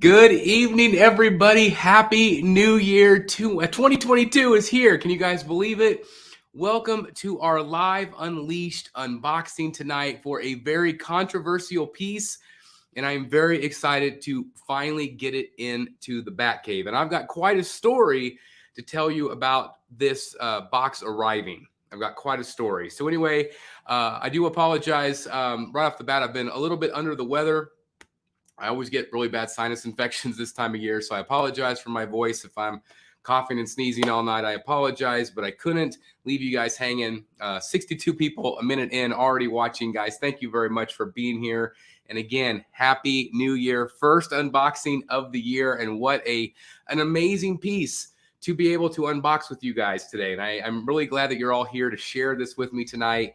Good evening, everybody. Happy New Year. 2022 is here. Can you guys believe it? Welcome to our live Unleashed unboxing tonight for a very controversial piece. And I'm very excited to finally get it into the Batcave. And I've got quite a story to tell you about this box arriving. I've got quite a story. So anyway, I do apologize. Right off the bat, I've been a little bit under the weather. I always get really bad sinus infections this time of year, so I apologize for my voice. If I'm coughing and sneezing all night, I apologize, but I couldn't leave you guys hanging. 62 people a minute in already watching, guys. Thank you very much for being here. And again, Happy New Year. First unboxing of the year, and what an amazing piece to be able to unbox with you guys today. And I'm really glad that you're all here to share this with me tonight.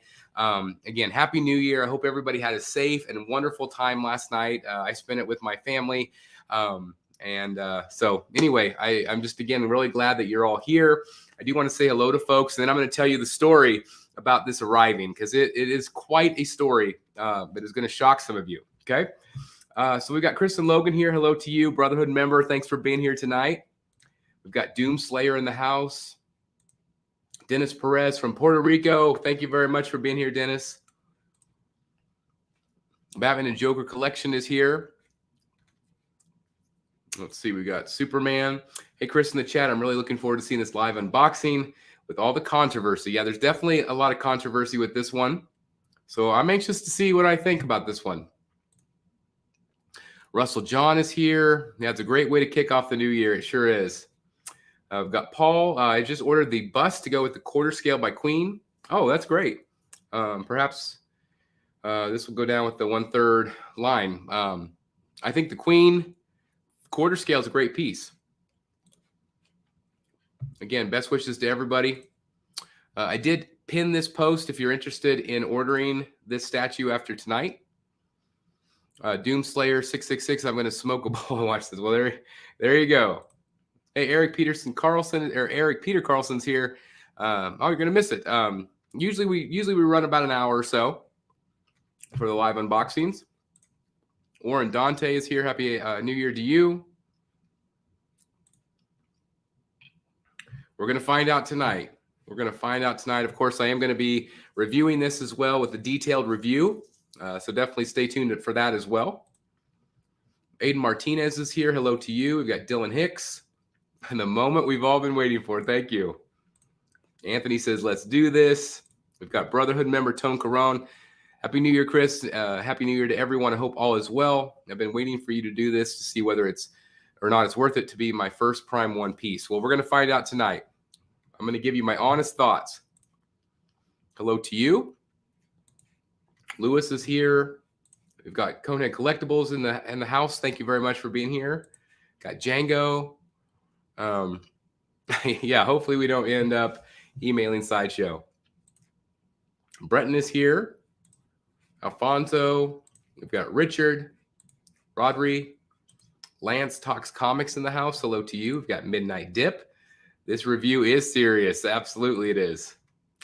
Again, Happy New Year. I hope everybody had a safe and wonderful time last night. I spent it with my family. So anyway, I'm just, again, really glad that you're all here. I do want to say hello to folks, and then I'm going to tell you the story about this arriving, because it is quite a story that is going to shock some of you. Okay. So we've got Chris and Logan here. Hello to you, Brotherhood member. Thanks for being here tonight. We've got Doomslayer in the house. Dennis Perez from Puerto Rico. Thank you very much for being here, Dennis. Batman and Joker collection is here. Let's see, we got Superman. Hey, Chris in the chat. I'm really looking forward to seeing this live unboxing with all the controversy. Yeah, there's definitely a lot of controversy with this one. So I'm anxious to see what I think about this one. Russell John is here. Yeah, it's a great way to kick off the new year. It sure is. I've got Paul. I just ordered the bust to go with the quarter scale by Queen. Oh, that's great. Perhaps this will go down with the 1/3 line. I think the Queen quarter scale is a great piece. Again, best wishes to everybody. I did pin this post if you're interested in ordering this statue after tonight. Doomslayer 666. I'm going to smoke a bowl and watch this. Well, there you go. Hey, Eric Peter Carlson's here. Oh, you're gonna miss it. Usually we run about an hour or so for the live unboxings. Warren Dante is here. Happy New Year to you. We're gonna find out tonight. Of course, I am going to be reviewing this as well with a detailed review. So definitely stay tuned for that as well. Aiden Martinez is here. Hello to you. We've got Dylan Hicks. And the moment we've all been waiting for. Thank you. Anthony says, let's do this. We've got Brotherhood member Tone Caron. Happy New Year, Chris. Happy New Year to everyone. I hope all is well. I've been waiting for you to do this to see whether it's or not it's worth it to be my first Prime 1 piece. Well, we're going to find out tonight. I'm going to give you my honest thoughts. Hello to you. Lewis is here. We've got Conehead Collectibles in the house. Thank you very much for being here. Got Django. Yeah, hopefully we don't end up emailing Sideshow. Breton is here. Alfonso. We've got Richard. Rodri. Lance Talks Comics in the house. Hello to you. We've got Midnight Dip. This review is serious. Absolutely it is.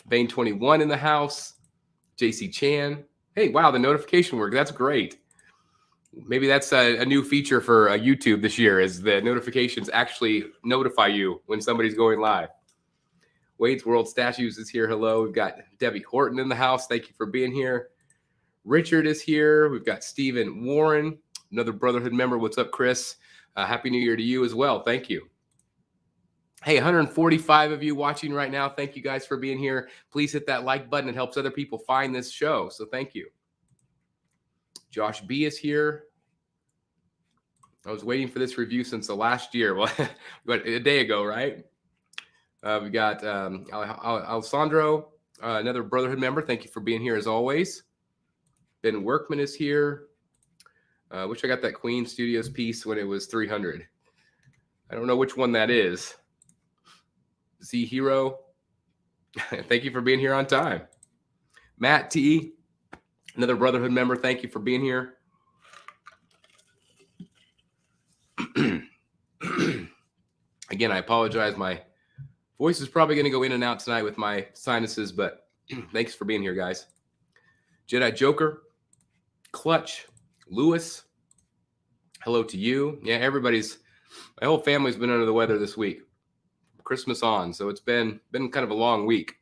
Bane 21 in the house. JC Chan. Hey, wow, the notification worked. That's great. Maybe that's a new feature for YouTube this year, is the notifications actually notify you when somebody's going live. Wade's World Statues is here. Hello. We've got Debbie Horton in the house. Thank you for being here. Richard is here. We've got Stephen Warren, another Brotherhood member. What's up, Chris? Happy New Year to you as well. Thank you. Hey, 145 of you watching right now. Thank you guys for being here. Please hit that like button. It helps other people find this show. So thank you. Josh B is here. I was waiting for this review since the last year. Well, but a day ago, right? We got Alessandro, another Brotherhood member. Thank you for being here as always. Ben Workman is here. Wish I got that Queen Studios piece when it was 300. I don't know which one that is. Z Hero. Thank you for being here on time. Matt T, another Brotherhood member. Thank you for being here. Again, I apologize. My voice is probably going to go in and out tonight with my sinuses, but thanks for being here, guys. Jedi Joker, Clutch, Lewis, Hello to you. Yeah, my whole family's been under the weather this week. Christmas on, so it's been kind of a long week.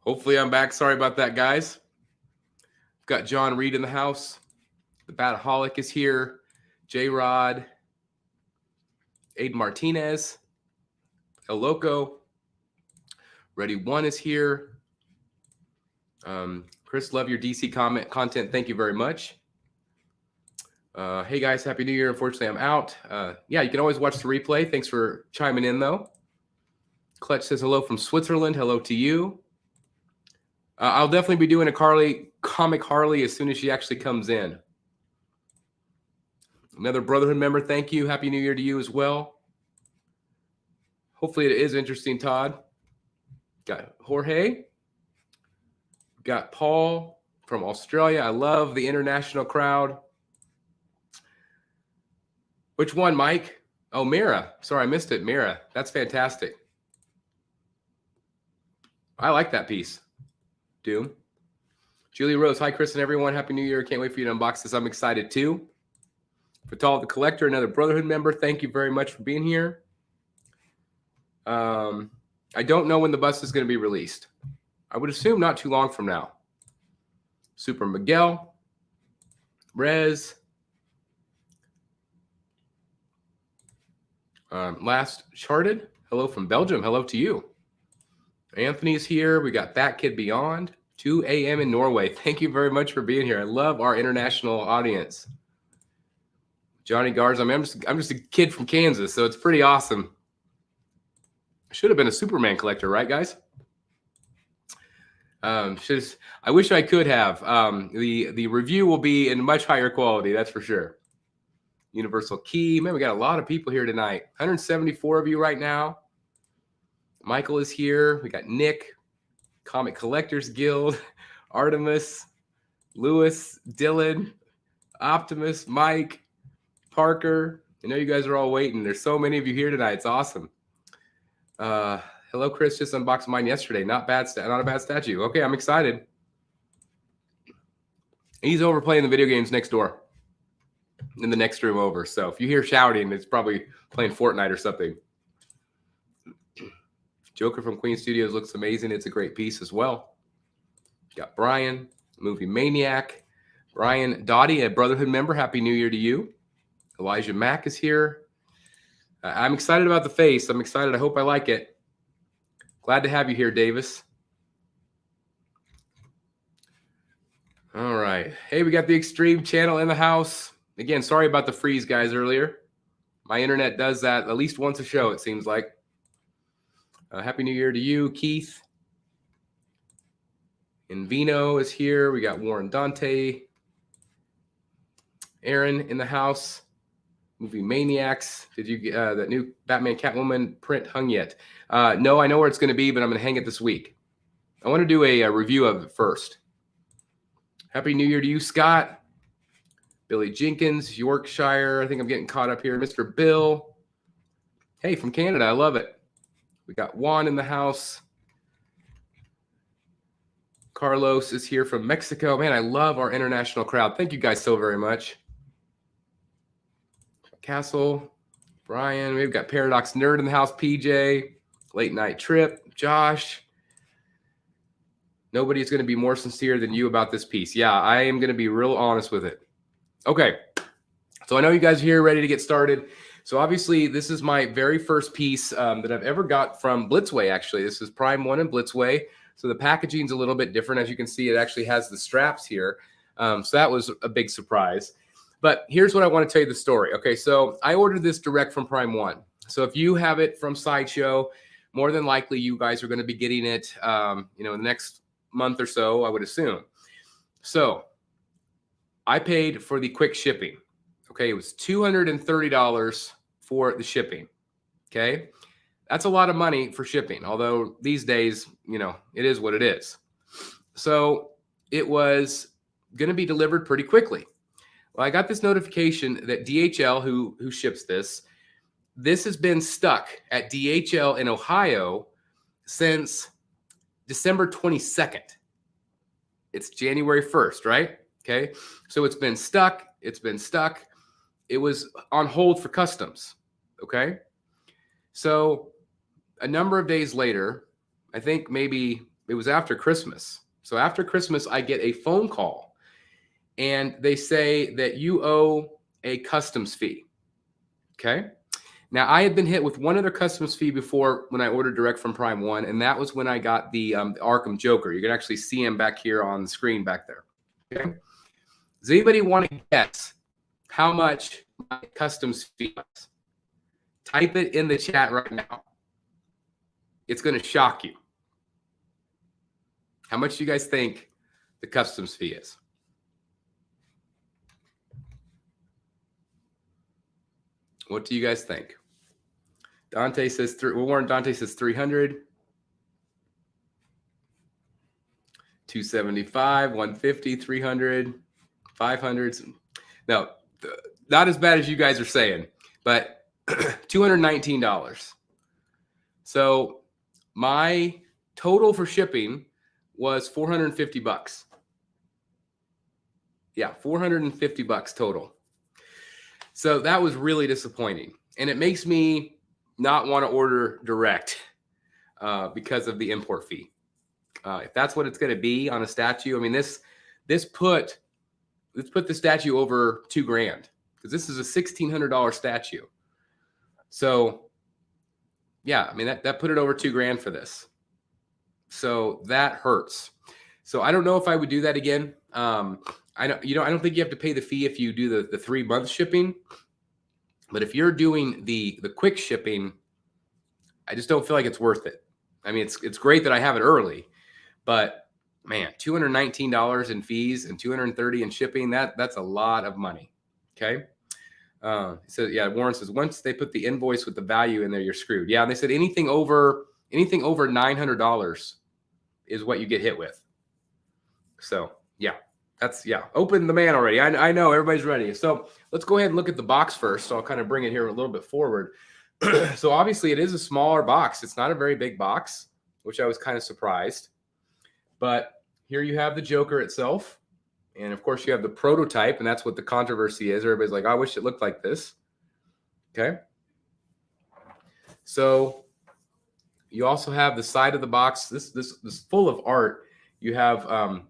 Hopefully I'm back. Sorry about that, guys. Got John Reed in the house. The Bataholic is here. J-Rod. Aiden Martinez. El Loco. Ready One is here. Chris, love your DC content. Thank you very much. Hey, guys. Happy New Year. Unfortunately, I'm out. Yeah, you can always watch the replay. Thanks for chiming in, though. Clutch says hello from Switzerland. Hello to you. I'll definitely be doing a comic Harley as soon as she actually comes in. Another Brotherhood member, thank you. Happy New Year to you as well. Hopefully it is interesting, Todd. Got Jorge. Got Paul from Australia. I love the international crowd. Which one, Mike? Oh, Mira. Sorry, I missed it. Mira. That's fantastic. I like that piece. Doom. Julie Rose. Hi, Chris and everyone. Happy New Year. Can't wait for you to unbox this. I'm excited too. Fatal the Collector, another Brotherhood member. Thank you very much for being here. I don't know when the bus is going to be released. I would assume not too long from now. Super Miguel. Rez. Last Charted. Hello from Belgium. Hello to you. Anthony's here. We got That Kid Beyond. 2 a.m. in Norway. Thank you very much for being here. I love our international audience. Johnny Garza. I'm just a kid from Kansas, so it's pretty awesome. I should have been a Superman collector, right, guys? I wish I could have. The review will be in much higher quality, that's for sure. Universal Key. Man, we got a lot of people here tonight. 174 of you right now. Michael is here. We got Nick, Comic Collectors Guild, Artemis, Lewis, Dylan, Optimus, Mike, Parker. I know you guys are all waiting. There's so many of you here tonight. It's awesome. Hello, Chris. Just unboxed mine yesterday. Not a bad statue. Okay, I'm excited. He's over playing the video games next door in the next room over. So if you hear shouting, it's probably playing Fortnite or something. Joker from Queen Studios looks amazing. It's a great piece as well. Got Brian, Movie Maniac. Brian Dottie, a Brotherhood member. Happy New Year to you. Elijah Mack is here. I'm excited about the face. I'm excited. I hope I like it. Glad to have you here, Davis. All right. Hey, we got the Extreme channel in the house. Again, sorry about the freeze, guys, earlier. My internet does that at least once a show, it seems like. Happy New Year to you, Keith. Invino is here. We got Warren Dante. Aaron in the house. Movie Maniacs. Did you get that new Batman Catwoman print hung yet? No, I know where it's going to be, but I'm going to hang it this week. I want to do a review of it first. Happy New Year to you, Scott. Billy Jenkins, Yorkshire. I think I'm getting caught up here. Mr. Bill. Hey, from Canada. I love it. We got Juan in the house. Carlos is here from Mexico. Man, I love our international crowd. Thank you guys so very much. Castle, Brian. We've got Paradox Nerd in the house. PJ, Late Night Trip, Josh. Nobody's going to be more sincere than you about this piece. Yeah, I am going to be real honest with it. Okay, so I know you guys are here ready to get started. So obviously, this is my very first piece that I've ever got from Blitzway, actually. This is Prime 1 and Blitzway. So the packaging's a little bit different. As you can see, it actually has the straps here. So that was a big surprise. But here's what I want to tell you the story. Okay, so I ordered this direct from Prime 1. So if you have it from Sideshow, more than likely you guys are going to be getting it in the next month or so, I would assume. So I paid for the quick shipping. Okay, it was $230 for the shipping. Okay. That's a lot of money for shipping. Although these days, it is what it is. So it was going to be delivered pretty quickly. Well, I got this notification that DHL, who ships this has been stuck at DHL in Ohio since December 22nd. It's January 1st, right? Okay. So it's been stuck. It was on hold for customs. Okay. So a number of days later, I think maybe it was after Christmas. So after Christmas, I get a phone call and they say that you owe a customs fee. Okay. Now, I had been hit with one other customs fee before when I ordered direct from Prime 1, and that was when I got the Arkham Joker. You can actually see him back here on the screen back there. Okay. Does anybody want to guess how much my customs fee was? Type it in the chat right now. It's going to shock you. How much do you guys think the customs fee is? What do you guys think? Dante says, Warren Dante says 300, 275, 150, 300, 500. No, not as bad as you guys are saying, but $219. So my total for shipping was $450. Yeah, $450 total. So that was really disappointing. And it makes me not want to order direct because of the import fee. If that's what it's going to be on a statue, I mean, this put the statue over $2,000 because this is a $1,600 statue. So yeah, I mean, that put it over $2,000 for this. So that hurts. So I don't know if I would do that again. I don't think you have to pay the fee if you do the 3-month shipping. But if you're doing the quick shipping, I just don't feel like it's worth it. I mean, it's great that I have it early, but man, $219 in fees and $230 in shipping, that's a lot of money. Okay. So yeah, Warren says once they put the invoice with the value in there, you're screwed. Yeah, and they said anything over $900 is what you get hit with. So yeah. Open the man already. I know everybody's ready. So let's go ahead and look at the box first. So I'll kind of bring it here a little bit forward. So obviously it is a smaller box. It's not a very big box, which I was kind of surprised. But here you have the Joker itself. And of course you have the prototype, and that's what the controversy is. Everybody's like, I wish it looked like this. Okay. So you also have the side of the box. This is full of art. You have,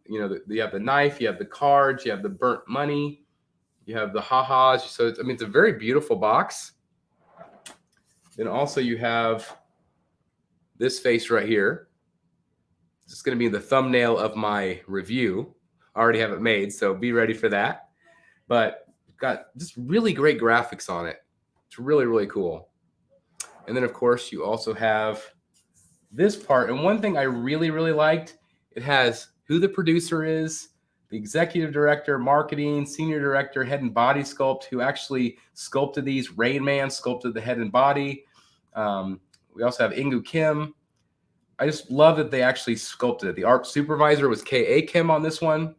you have the knife, you have the cards, you have the burnt money, you have the ha-has. So it's a very beautiful box. Then also you have this face right here. This is going to be the thumbnail of my review. I already have it made, so be ready for that. But got just really great graphics on it. It's really, really cool. And then, of course, you also have this part. And one thing I really, really liked, it has who the producer is, the executive director, marketing, senior director, head and body sculpt, who actually sculpted these. Rain Man sculpted the head and body. We also have Ingu Kim. I just love that they actually sculpted it. The art supervisor was K.A. Kim on this one.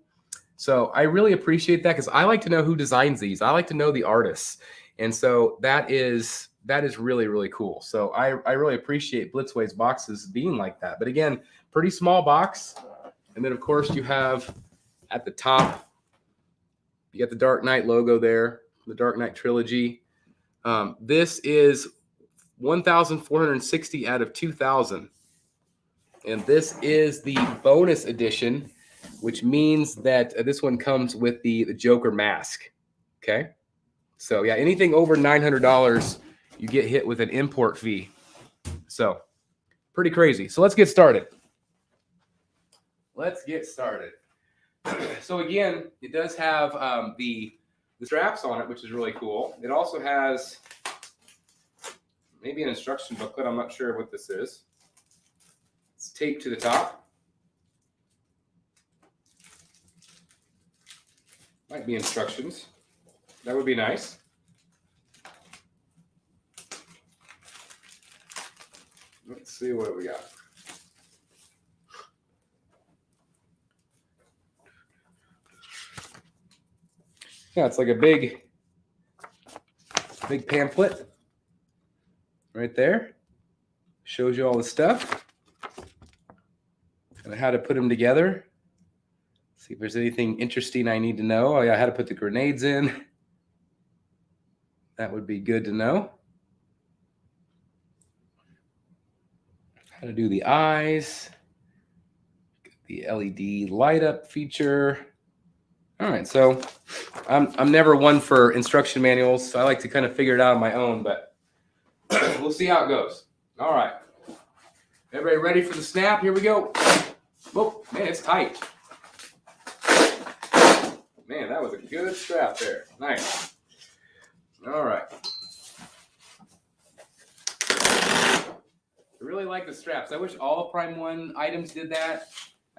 So I really appreciate that because I like to know who designs these. I like to know the artists. And so that is really, really cool. So I really appreciate Blitzway's boxes being like that. But again, pretty small box. And then, of course, you have at the top, you got the Dark Knight logo there, the Dark Knight trilogy. This is 1,460 out of 2,000. And this is the bonus edition, which means that this one comes with the Joker mask. Okay. So yeah, anything over $900, you get hit with an import fee. So pretty crazy. So let's get started. So again, it does have the straps on it, which is really cool. It also has maybe an instruction booklet. I'm not sure what this is. It's taped to the top. Might be instructions. That would be nice. Let's see what we got. Yeah, it's like a big pamphlet right there. Shows you all the stuff and how to put them together. See if there's anything interesting I need to know. Oh, yeah, how to put the grenades in. That would be good to know. How to do the eyes. The LED light up feature. All right, so I'm never one for instruction manuals, so I like to kind of figure it out on my own, but we'll see how it goes. All right. Everybody ready for the snap? Here we go. Whoa, man, it's tight. Man, that was a good strap there. Nice. All right. I really like the straps. I wish all Prime 1 items did that.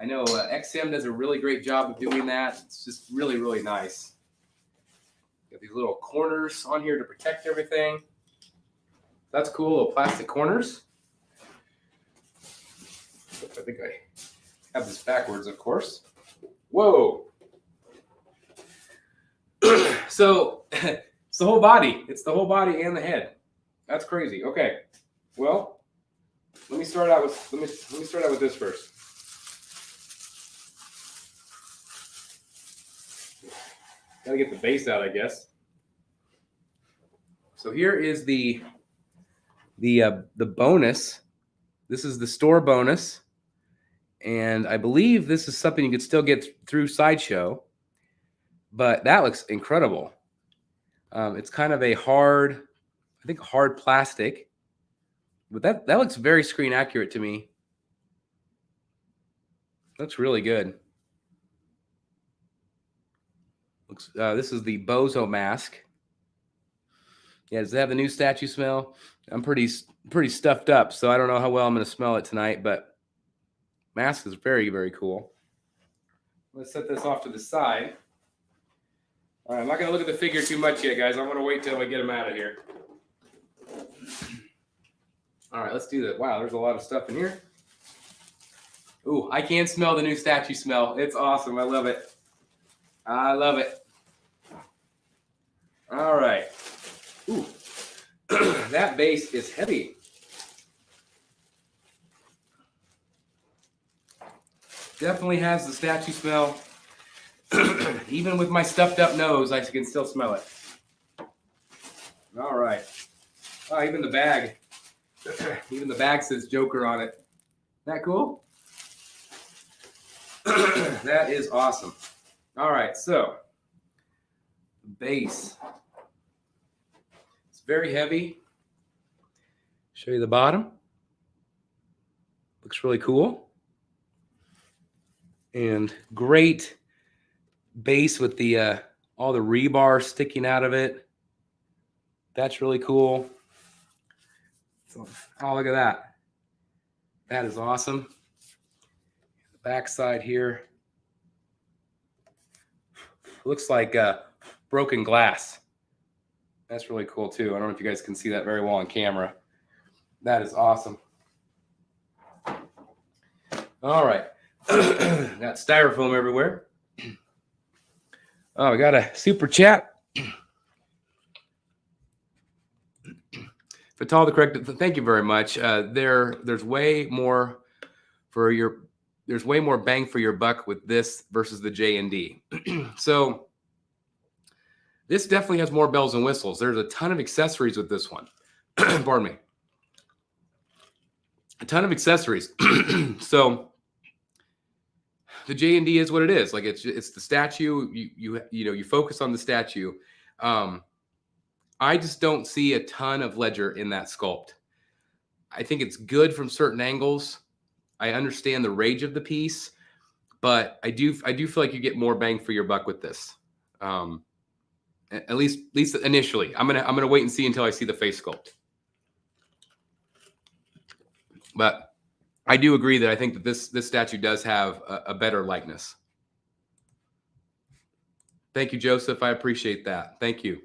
I know XM does a really great job of doing that. It's just really, really nice. Got these little corners on here to protect everything. That's cool, little plastic corners. I think I have this backwards, of course. Whoa. So it's the whole body. It's the whole body and the head. That's crazy. Okay. Well, let me start out with this first. Gotta get the base out, I guess. So here is the bonus. This is the store bonus. And I believe this is something you could still get through Sideshow, but that looks incredible. It's kind of a hard plastic, but that looks very screen accurate to me. Looks really good. This is the Bozo mask. Yeah, does it have the new statue smell? I'm pretty stuffed up, so I don't know how well I'm going to smell it tonight, but mask is very, very cool. Let's set this off to the side. All right, I'm not going to look at the figure too much yet, guys. I'm going to wait till I get them out of here. All right, let's do that. Wow, there's a lot of stuff in here. Ooh, I can smell the new statue smell. It's awesome. I love it. I love it. All right. Ooh, that base is heavy. Definitely has the statue smell. Even with my stuffed up nose, I can still smell it. All right. Oh, even the bag. Even the bag says Joker on it. Isn't that cool? That is awesome. All right, so base. It's very heavy. Show you the bottom. Looks really cool. And great base with the all the rebar sticking out of it. That's really cool. So, oh, look at that. That is awesome. The back side here. Looks like broken glass. That's really cool too. I don't know if you guys can see that very well on camera. That is awesome. All right. Got styrofoam everywhere. Oh, we got a super chat. Fatal the correct. Thank you very much. There's way more bang for your buck with this versus the J&D. So this definitely has more bells and whistles. There's a ton of accessories with this one. Pardon me. A ton of accessories. So the J&D is what it is. Like it's the statue. You focus on the statue. I just don't see a ton of Ledger in that sculpt. I think it's good from certain angles. I understand the rage of the piece, but I do feel like you get more bang for your buck with this. At least initially. I'm gonna wait and see until I see the face sculpt. But I do agree that I think that this statue does have a better likeness. Thank you, Joseph. I appreciate that. Thank you.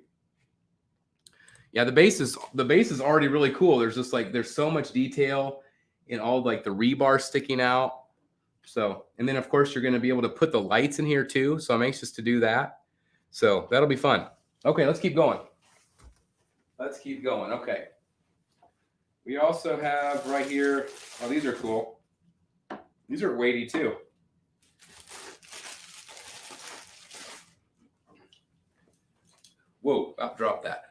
Yeah, the base is already really cool. There's so much detail and all like the rebar sticking out. So, and then of course you're going to be able to put the lights in here too. So I'm anxious to do that. So that'll be fun. Okay, let's keep going. Let's keep going. Okay. We also have right here, oh, these are cool. These are weighty too. Whoa, I'll drop that.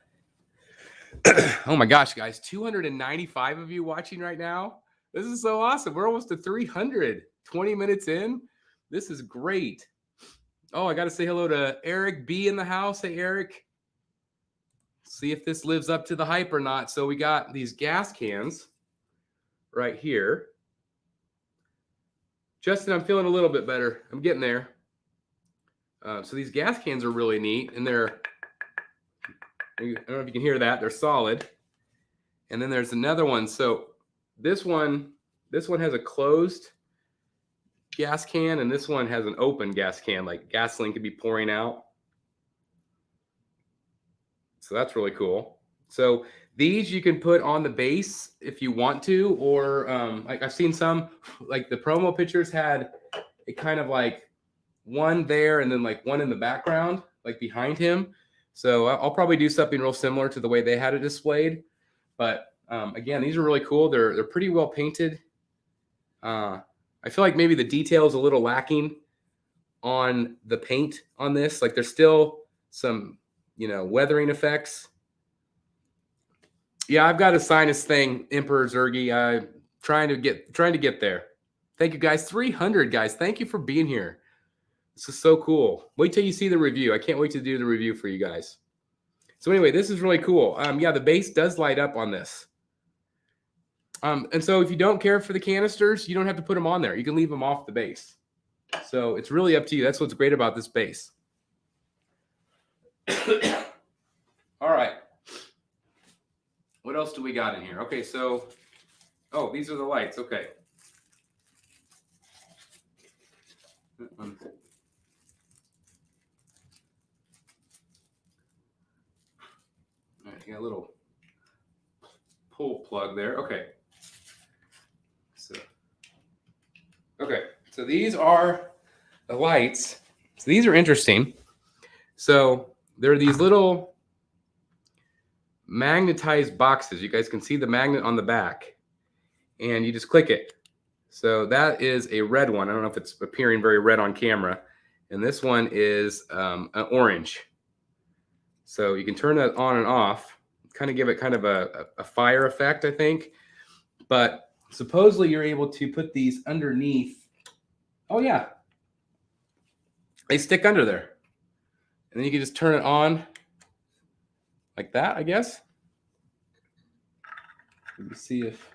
Oh my gosh, guys, 295 of you watching right now. This is so awesome. We're almost to 300, 20 minutes in. This is great. Oh, I got to say hello to Eric B in the house. Hey, Eric. See if this lives up to the hype or not. So we got these gas cans right here. Justin, I'm feeling a little bit better. I'm getting there. So these gas cans are really neat, and they're, I don't know if you can hear that, they're solid. And then there's another one. So this one has a closed gas can, and this one has an open gas can, like gasoline could be pouring out. So that's really cool. So these you can put on the base if you want to, or like I've seen some, like the promo pictures had it kind of like one there and then like one in the background, like behind him. So I'll probably do something real similar to the way they had it displayed. But again, these are really cool. They're pretty well painted. I feel like maybe the detail is a little lacking on the paint on this. Like there's still some, weathering effects. Yeah, I've got a sinus thing, Emperor Zergy. I'm trying to get there. Thank you guys. 300 guys. Thank you for being here. This is so cool. Wait till you see the review. I can't wait to do the review for you guys. So anyway, this is really cool. Yeah, the base does light up on this. And so if you don't care for the canisters, you don't have to put them on there. You can leave them off the base. So it's really up to you. That's what's great about this base. All right. What else do we got in here? Okay, so, oh, these are the lights. Okay. All right, you got a little pull plug there. Okay. So these are the lights. So these are interesting. So there are these little magnetized boxes. You guys can see the magnet on the back, and you just click it. So that is a red one. I don't know if it's appearing very red on camera. And this one is an orange. So you can turn that on and off, kind of give it kind of a fire effect, I think. But supposedly you're able to put these underneath. Oh, yeah. They stick under there. And then you can just turn it on like that, I guess. Let me see if.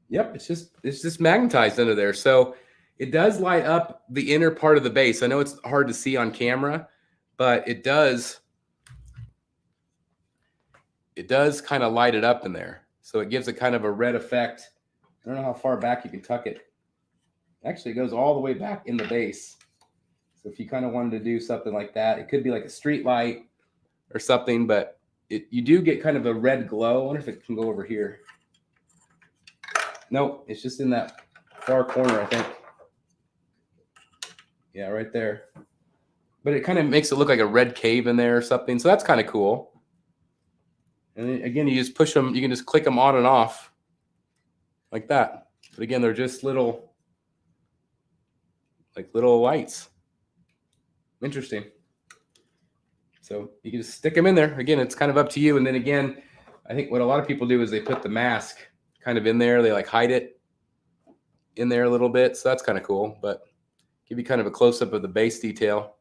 Yep, it's just magnetized under there. So it does light up the inner part of the base. I know it's hard to see on camera, but it does kind of light it up in there. So it gives it kind of a red effect. I don't know how far back you can tuck it. Actually, it goes all the way back in the base. So if you kind of wanted to do something like that, it could be like a street light or something, but you do get kind of a red glow. I wonder if it can go over here. Nope, it's just in that far corner, I think. Yeah, right there. But it kind of makes it look like a red cave in there or something. So that's kind of cool. And then, again, you just push them. You can just click them on and off like that. But again, they're just little lights. Interesting. So you can just stick them in there. Again, it's kind of up to you. And then again, I think what a lot of people do is they put the mask kind of in there. They like hide it in there a little bit. So that's kind of cool. But give you kind of a close-up of the base detail.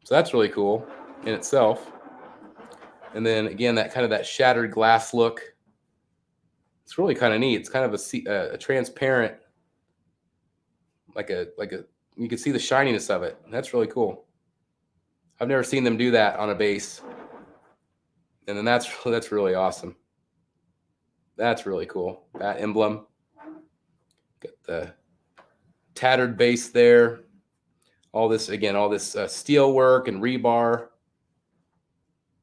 So that's really cool in itself. And then again, that shattered glass look. It's really kind of neat. It's kind of a transparent, like a you can see the shininess of it. That's really cool. I've never seen them do that on a base. And then that's really awesome. That's really cool. That emblem. Got the tattered base there. All this, again, all this steel work and rebar.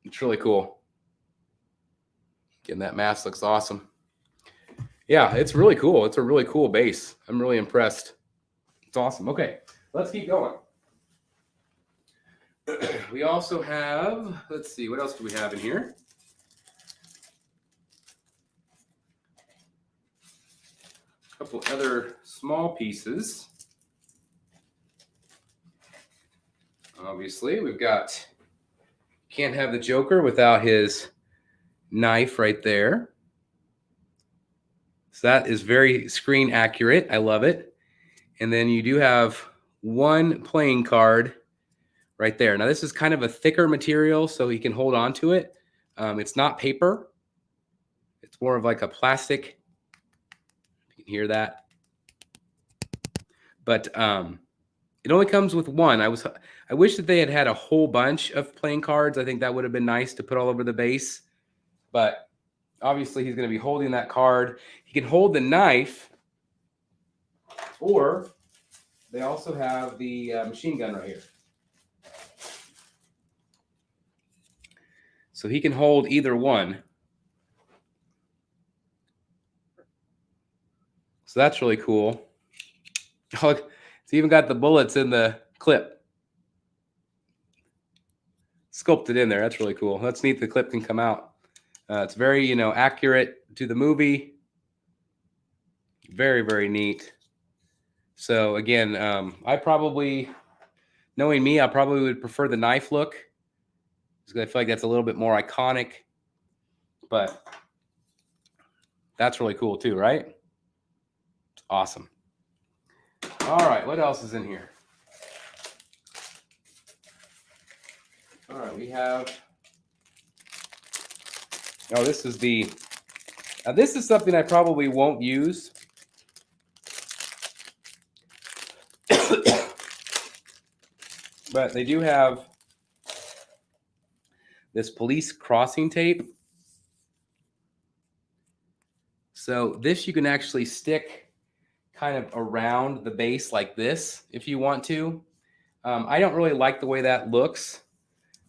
It's really cool. Again, that mask looks awesome. Yeah, it's really cool. It's a really cool base. I'm really impressed. It's awesome. Okay, let's keep going. We also have, let's see, what else do we have in here? A couple other small pieces. Obviously, we've got, can't have the Joker without his knife right there. So that is very screen accurate. I love it. And then you do have one playing card right there. Now, this is kind of a thicker material, so he can hold on to it. It's not paper. It's more of like a plastic. You can hear that. But it only comes with one. I wish that they had had a whole bunch of playing cards. I think that would have been nice to put all over the base. But obviously, he's going to be holding that card. He can hold the knife, or they also have the machine gun right here. So he can hold either one. So that's really cool. Oh, it's even got the bullets in the clip. Sculpted in there. That's really cool. That's neat. The clip can come out. It's very, accurate to the movie. Very, very neat. So again, knowing me, I probably would prefer the knife look. I feel like that's a little bit more iconic, but that's really cool too, right? Awesome. All right, what else is in here? All right, we have, this is something I probably won't use. But they do have this police crossing tape. So this you can actually stick kind of around the base like this if you want to. I don't really like the way that looks,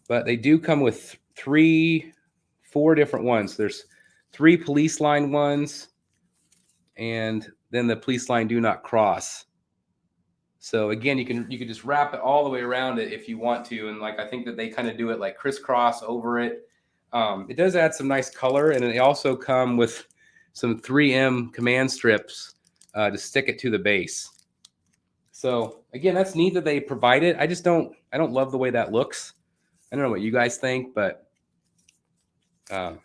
but they do come with 4 different ones. There's 3 police line ones, and then the police line do not cross. So again, you can just wrap it all the way around it if you want to, and I think that they kind of do it like crisscross over it. It does add some nice color, and they also come with some 3M command strips to stick it to the base. So again, that's neat that they provide it. I don't love the way that looks. I don't know what you guys think, but I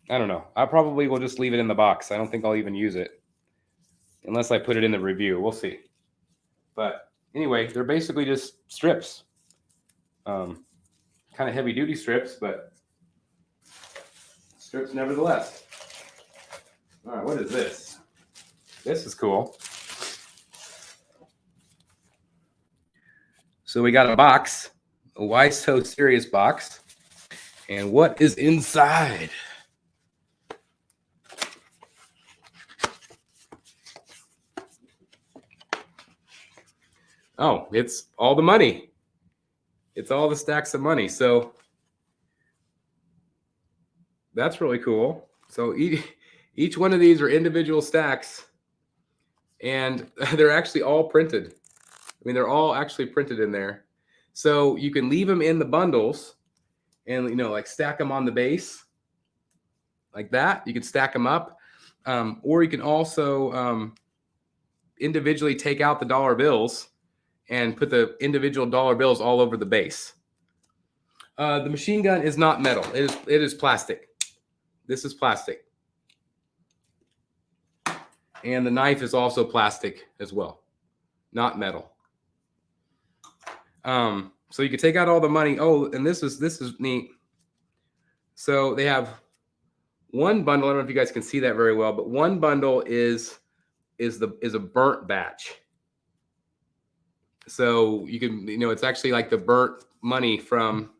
don't know. I probably will just leave it in the box. I don't think I'll even use it unless I put it in the review. We'll see. But anyway, they're basically just strips. Kind of heavy duty strips, but strips nevertheless. All right, what is this? This is cool. So we got a box, a Why So Serious box. And what is inside? Oh, it's all the money. It's all the stacks of money. So that's really cool. So each one of these are individual stacks, and they're actually all printed. I mean, they're all actually printed in there. So you can leave them in the bundles and, like stack them on the base like that. You can stack them up. Or you can also individually take out the dollar bills and put the individual dollar bills all over the base. The machine gun is not metal. It is plastic. This is plastic. And the knife is also plastic as well, not metal. So you can take out all the money. Oh, and this is neat. So they have one bundle. I don't know if you guys can see that very well, but one bundle is a burnt batch. So you can, it's actually like the burnt money from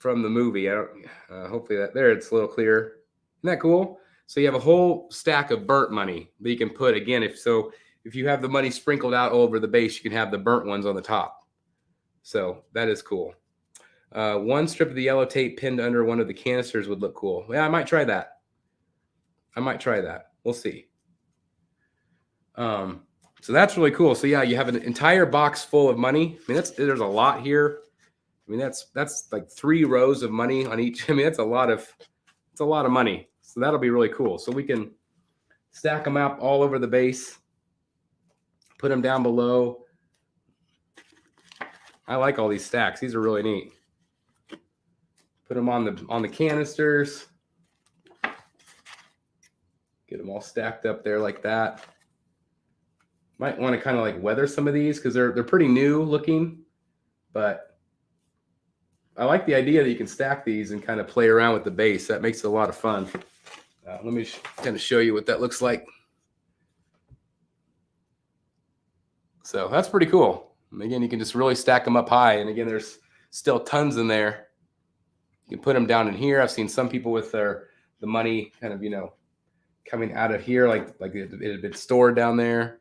the movie. Hopefully it's a little clearer. Isn't that cool? So you have a whole stack of burnt money that you can put, again, if you have the money sprinkled out all over the base, you can have the burnt ones on the top. So that is cool. One strip of the yellow tape pinned under one of the canisters would look cool. Yeah, I might try that. We'll see. So that's really cool. So yeah, you have an entire box full of money. I mean, there's a lot here. I mean, that's like 3 rows of money on each. I mean, it's a lot of money. So that'll be really cool. So we can stack them up all over the base, put them down below. I like all these stacks. These are really neat. Put them on the canisters. Get them all stacked up there like that. Might want to kind of like weather some of these because they're pretty new looking, but I like the idea that you can stack these and kind of play around with the base. That makes it a lot of fun. Let me kind of show you what that looks like. So that's pretty cool. And again, you can just really stack them up high. And again, there's still tons in there. You can put them down in here. I've seen some people with the money kind of, coming out of here, like it had been stored down there.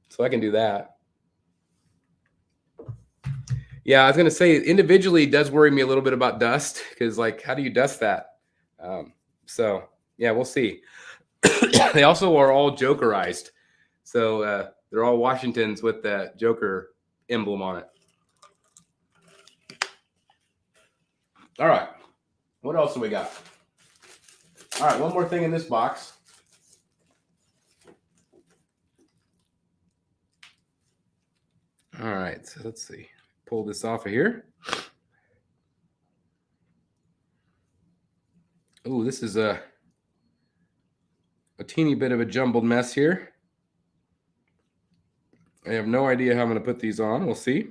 So I can do that. Yeah, I was going to say individually it does worry me a little bit about dust because like, how do you dust that? So yeah, we'll see. They also are all Jokerized. So they're all Washingtons with the Joker emblem on it. All right. What else do we got? All right, one more thing in this box. All right, so let's see. Pull this off of here. Oh, this is a teeny bit of a jumbled mess here. I have no idea how I'm going to put these on. We'll see.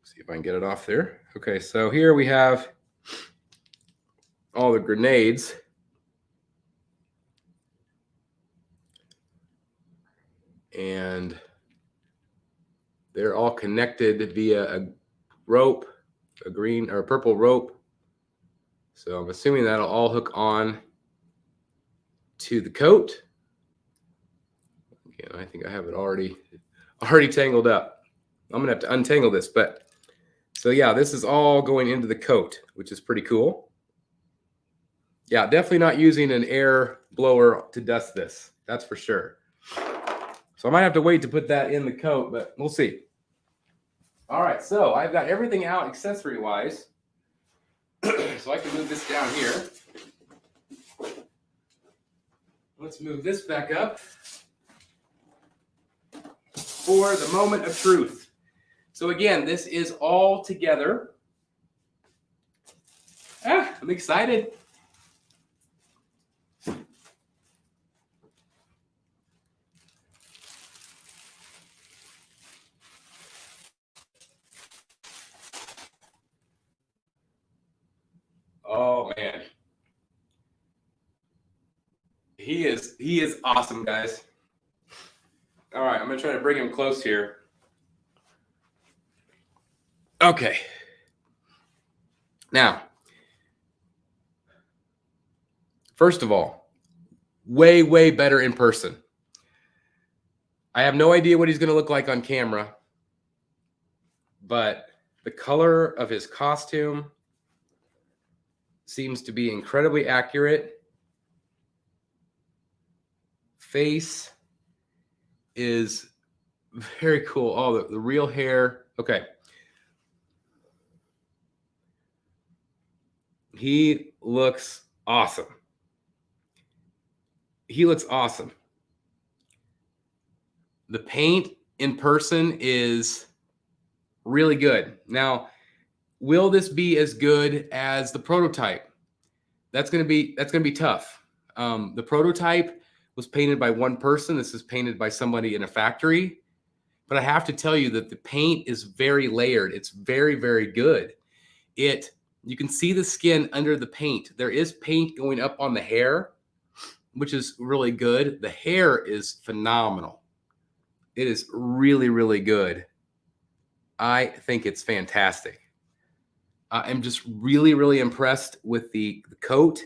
See if I can get it off there. Okay, so here we have all the grenades. And they're all connected via a rope, a green or a purple rope. So I'm assuming that'll all hook on to the coat. Again, I think I have it already tangled up. I'm gonna have to untangle this, but so yeah, this is all going into the coat, which is pretty cool. Yeah, definitely not using an air blower to dust this. That's for sure. So I might have to wait to put that in the coat, but we'll see. All right, so I've got everything out accessory-wise. So I can move this down here. Let's move this back up for the moment of truth. So again, this is all together. I'm excited. Oh man. He is awesome, guys. All right, I'm gonna try to bring him close here. Okay. Now, first of all, way, way better in person. I have no idea what he's gonna look like on camera, but the color of his costume seems to be incredibly accurate. Face is very cool. Oh, the real hair. Okay. He looks awesome. He looks awesome. The paint in person is really good. Now, will this be as good as the prototype? That's going to be tough. The prototype was painted by one person. This is painted by somebody in a factory. But I have to tell you that the paint is very layered. It's very, very good. You can see the skin under the paint. There is paint going up on the hair, which is really good. The hair is phenomenal. It is really, really good. I think it's fantastic. I'm just really, really impressed with the coat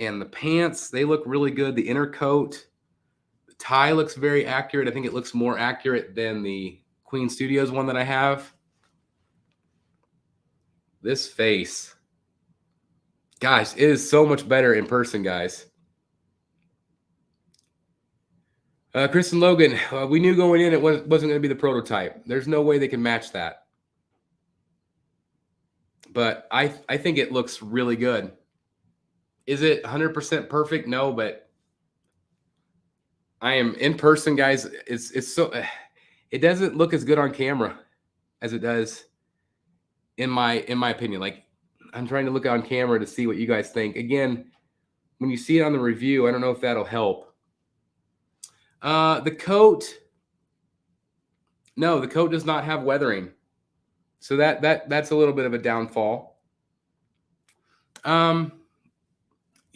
and the pants. They look really good. The inner coat. tie looks very accurate. I think it looks more accurate than the Queen Studios one that I have. This face, gosh, it is so much better in person, guys. Chris and Logan, we knew going in it wasn't going to be the prototype. There's no way they can match that. But I think it looks really good. Is it 100% perfect? No, but I am in person, guys. It's so it doesn't look as good on camera as it does in my opinion. Like, I'm trying to look on camera to see what you guys think. Again, when you see it on the review, I don't know if that'll help. The coat, no, the coat does not have weathering. So that's a little bit of a downfall.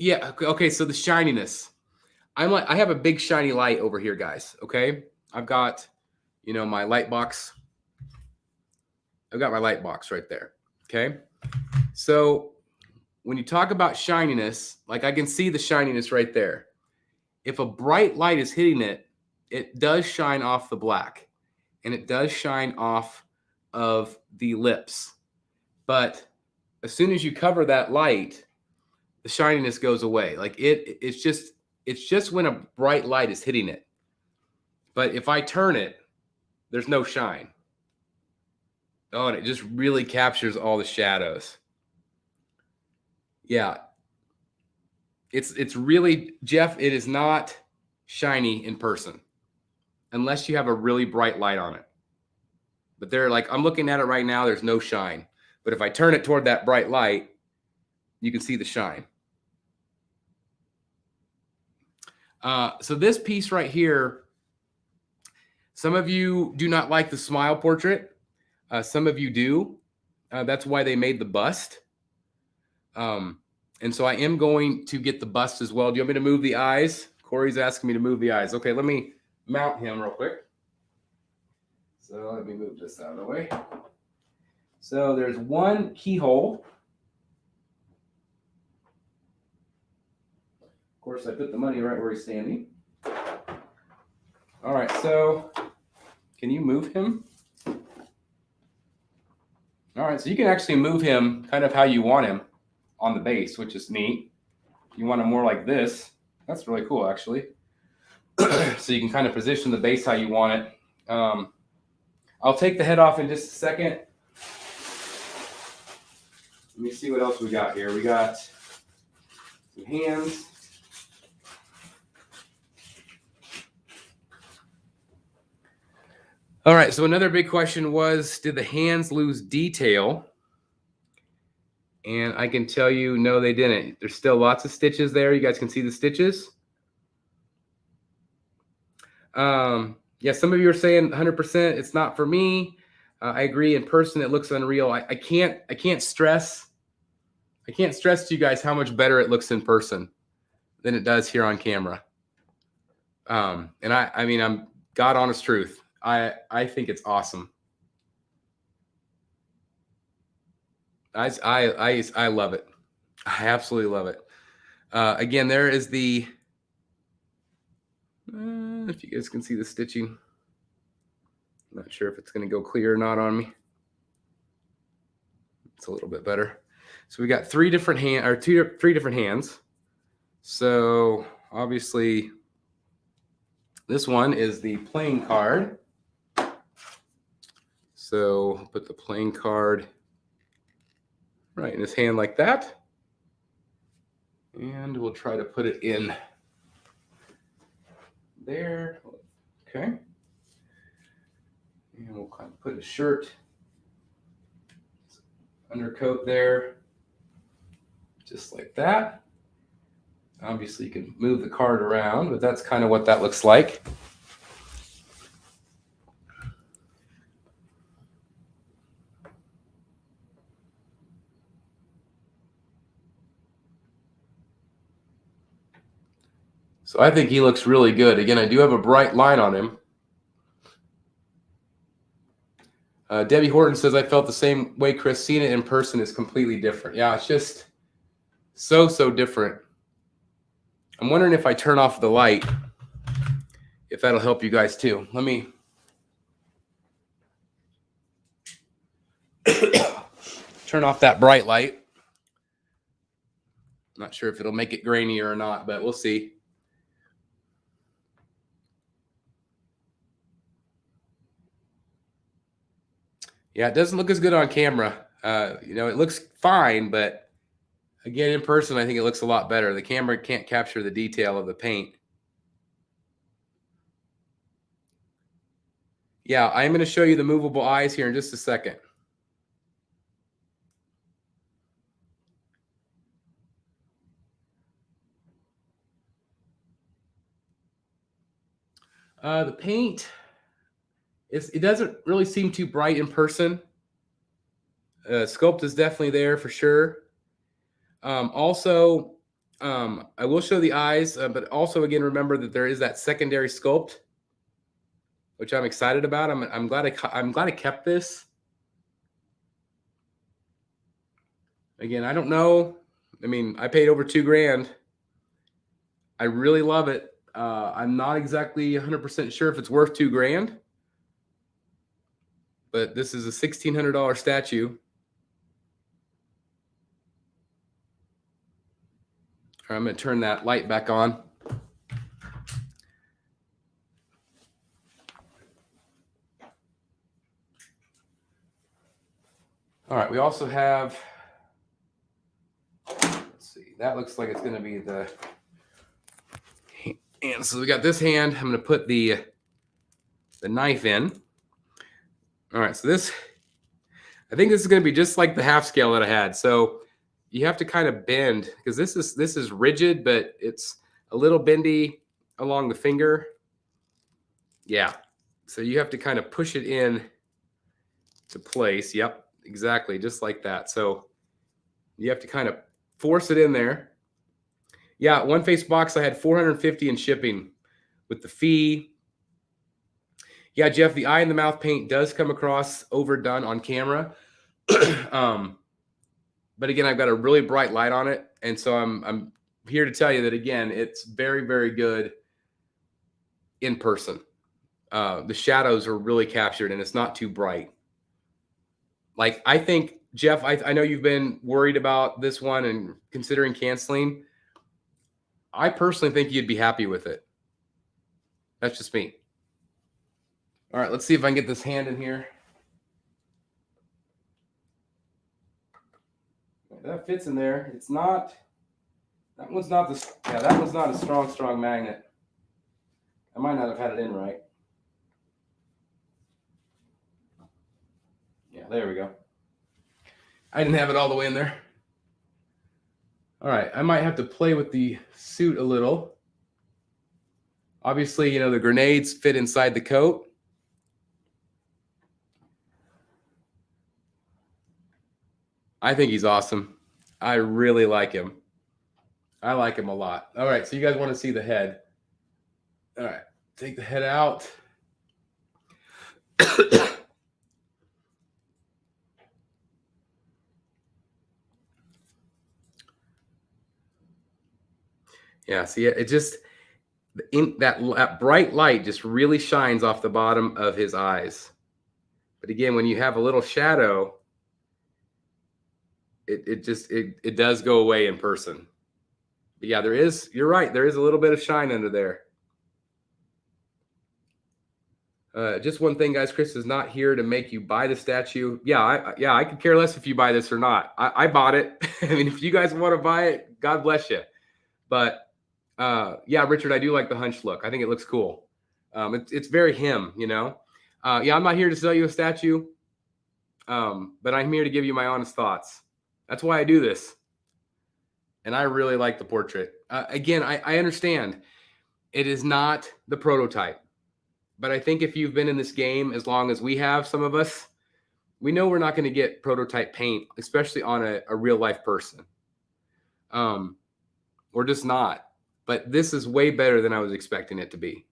Yeah, okay, so the shininess. I have a big shiny light over here, guys, okay? I've got, my light box. I've got my light box right there, okay? So when you talk about shininess, like I can see the shininess right there. If a bright light is hitting it, it does shine off the black, and it does shine off of the lips. But as soon as you cover that light, the shininess goes away. Like it's just when a bright light is hitting it. But if I turn it, there's no shine. Oh, and it just really captures all the shadows. Yeah. It's really, Jeff, it is not shiny in person unless you have a really bright light on it. But I'm looking at it right now, there's no shine. But if I turn it toward that bright light, you can see the shine. So this piece right here, some of you do not like the smile portrait. Some of you do. That's why they made the bust. And so I am going to get the bust as well. Do you want me to move the eyes? Corey's asking me to move the eyes. Okay, let me mount him real quick. So let me move this out of the way. So there's one keyhole. Of course, I put the money right where he's standing. All right, so can you move him? All right, so you can actually move him kind of how you want him on the base, which is neat. You want him more like this. That's really cool, actually. So you can kind of position the base how you want it. I'll take the head off in just a second. Let me see what else we got here. We got some hands. All right, so another big question was, did the hands lose detail? And I can tell you, no, they didn't. There's still lots of stitches there. You guys can see the stitches. Yeah, some of you are saying 100%. It's not for me. I agree. In person, it looks unreal. I can't stress to you guys how much better it looks in person than it does here on camera. And I mean, I'm God honest truth. I think it's awesome. I love it. I absolutely love it. Again, there is the, if you guys can see the stitching, I'm not sure if it's going to go clear or not on me. It's a little bit better. So we got three different hands. So obviously this one is the playing card. So put the playing card right in his hand like that. And we'll try to put it in there. Okay. And we'll kind of put his shirt, undercoat there, just like that. Obviously, you can move the card around, but that's kind of what that looks like. So I think he looks really good. Again, I do have a bright line on him. Debbie Horton says, I felt the same way, Chris. Seeing it in person is completely different. Yeah, it's just so different. I'm wondering if I turn off the light, if that'll help you guys too. Let me turn off that bright light. Not sure if it'll make it grainier or not, but we'll see. Yeah, it doesn't look as good on camera. It looks fine, but again, in person, I think it looks a lot better. The camera can't capture the detail of the paint. Yeah, I'm going to show you the movable eyes here in just a second. The paint, it doesn't really seem too bright in person. Sculpt is definitely there for sure. Also, I will show the eyes, but also again, remember that there is that secondary sculpt, which I'm excited about. I'm glad I kept this. Again, I don't know. I mean, I paid over $2,000. I really love it. I'm not exactly 100% sure if it's worth $2,000, but this is a $1,600 statue. I'm going to turn that light back on. All right, we also have, let's see, that looks like it's going to be the hand. So we got this hand. I'm going to put the knife in. All right, so this, I think this is going to be just like the half scale that I had. So you have to kind of bend, because this is rigid, but it's a little bendy along the finger. Yeah, so you have to kind of push it in to place. Yep, exactly, just like that. So you have to kind of force it in there. Yeah, one face box, I had $450 in shipping with the fee. Yeah, Jeff, the eye and the mouth paint does come across overdone on camera. But again, I've got a really bright light on it. And so I'm here to tell you that, again, it's very, very good in person. The shadows are really captured and it's not too bright. Like, I think, Jeff, I know you've been worried about this one and considering canceling. I personally think you'd be happy with it. That's just me. All right, let's see if I can get this hand in here. That fits in there. It's not, that one's not that one's not a strong magnet. I might not have had it in right. Yeah, there we go. I didn't have it all the way in there. All right, I might have to play with the suit a little. Obviously, the grenades fit inside the coat. I think he's awesome. I really like him. I like him a lot. All right, so you guys want to see the head. All right, take the head out. Yeah, see, it just, that bright light just really shines off the bottom of his eyes. But again, when you have a little shadow, it does go away in person. But yeah, you're right, there is a little bit of shine under there. Just one thing, guys, Chris is not here to make you buy the statue. Yeah, I could care less if you buy this or not. I bought it. I mean, if you guys want to buy it, God bless you. But yeah, Richard, I do like the hunch look. I think it looks cool. It's very him, Yeah, I'm not here to sell you a statue, but I'm here to give you my honest thoughts. That's why I do this. And I really like the portrait. Again, I understand it is not the prototype, but I think if you've been in this game as long as we have, some of us, we know we're not going to get prototype paint, especially on a real life person. We're just not. But this is way better than I was expecting it to be.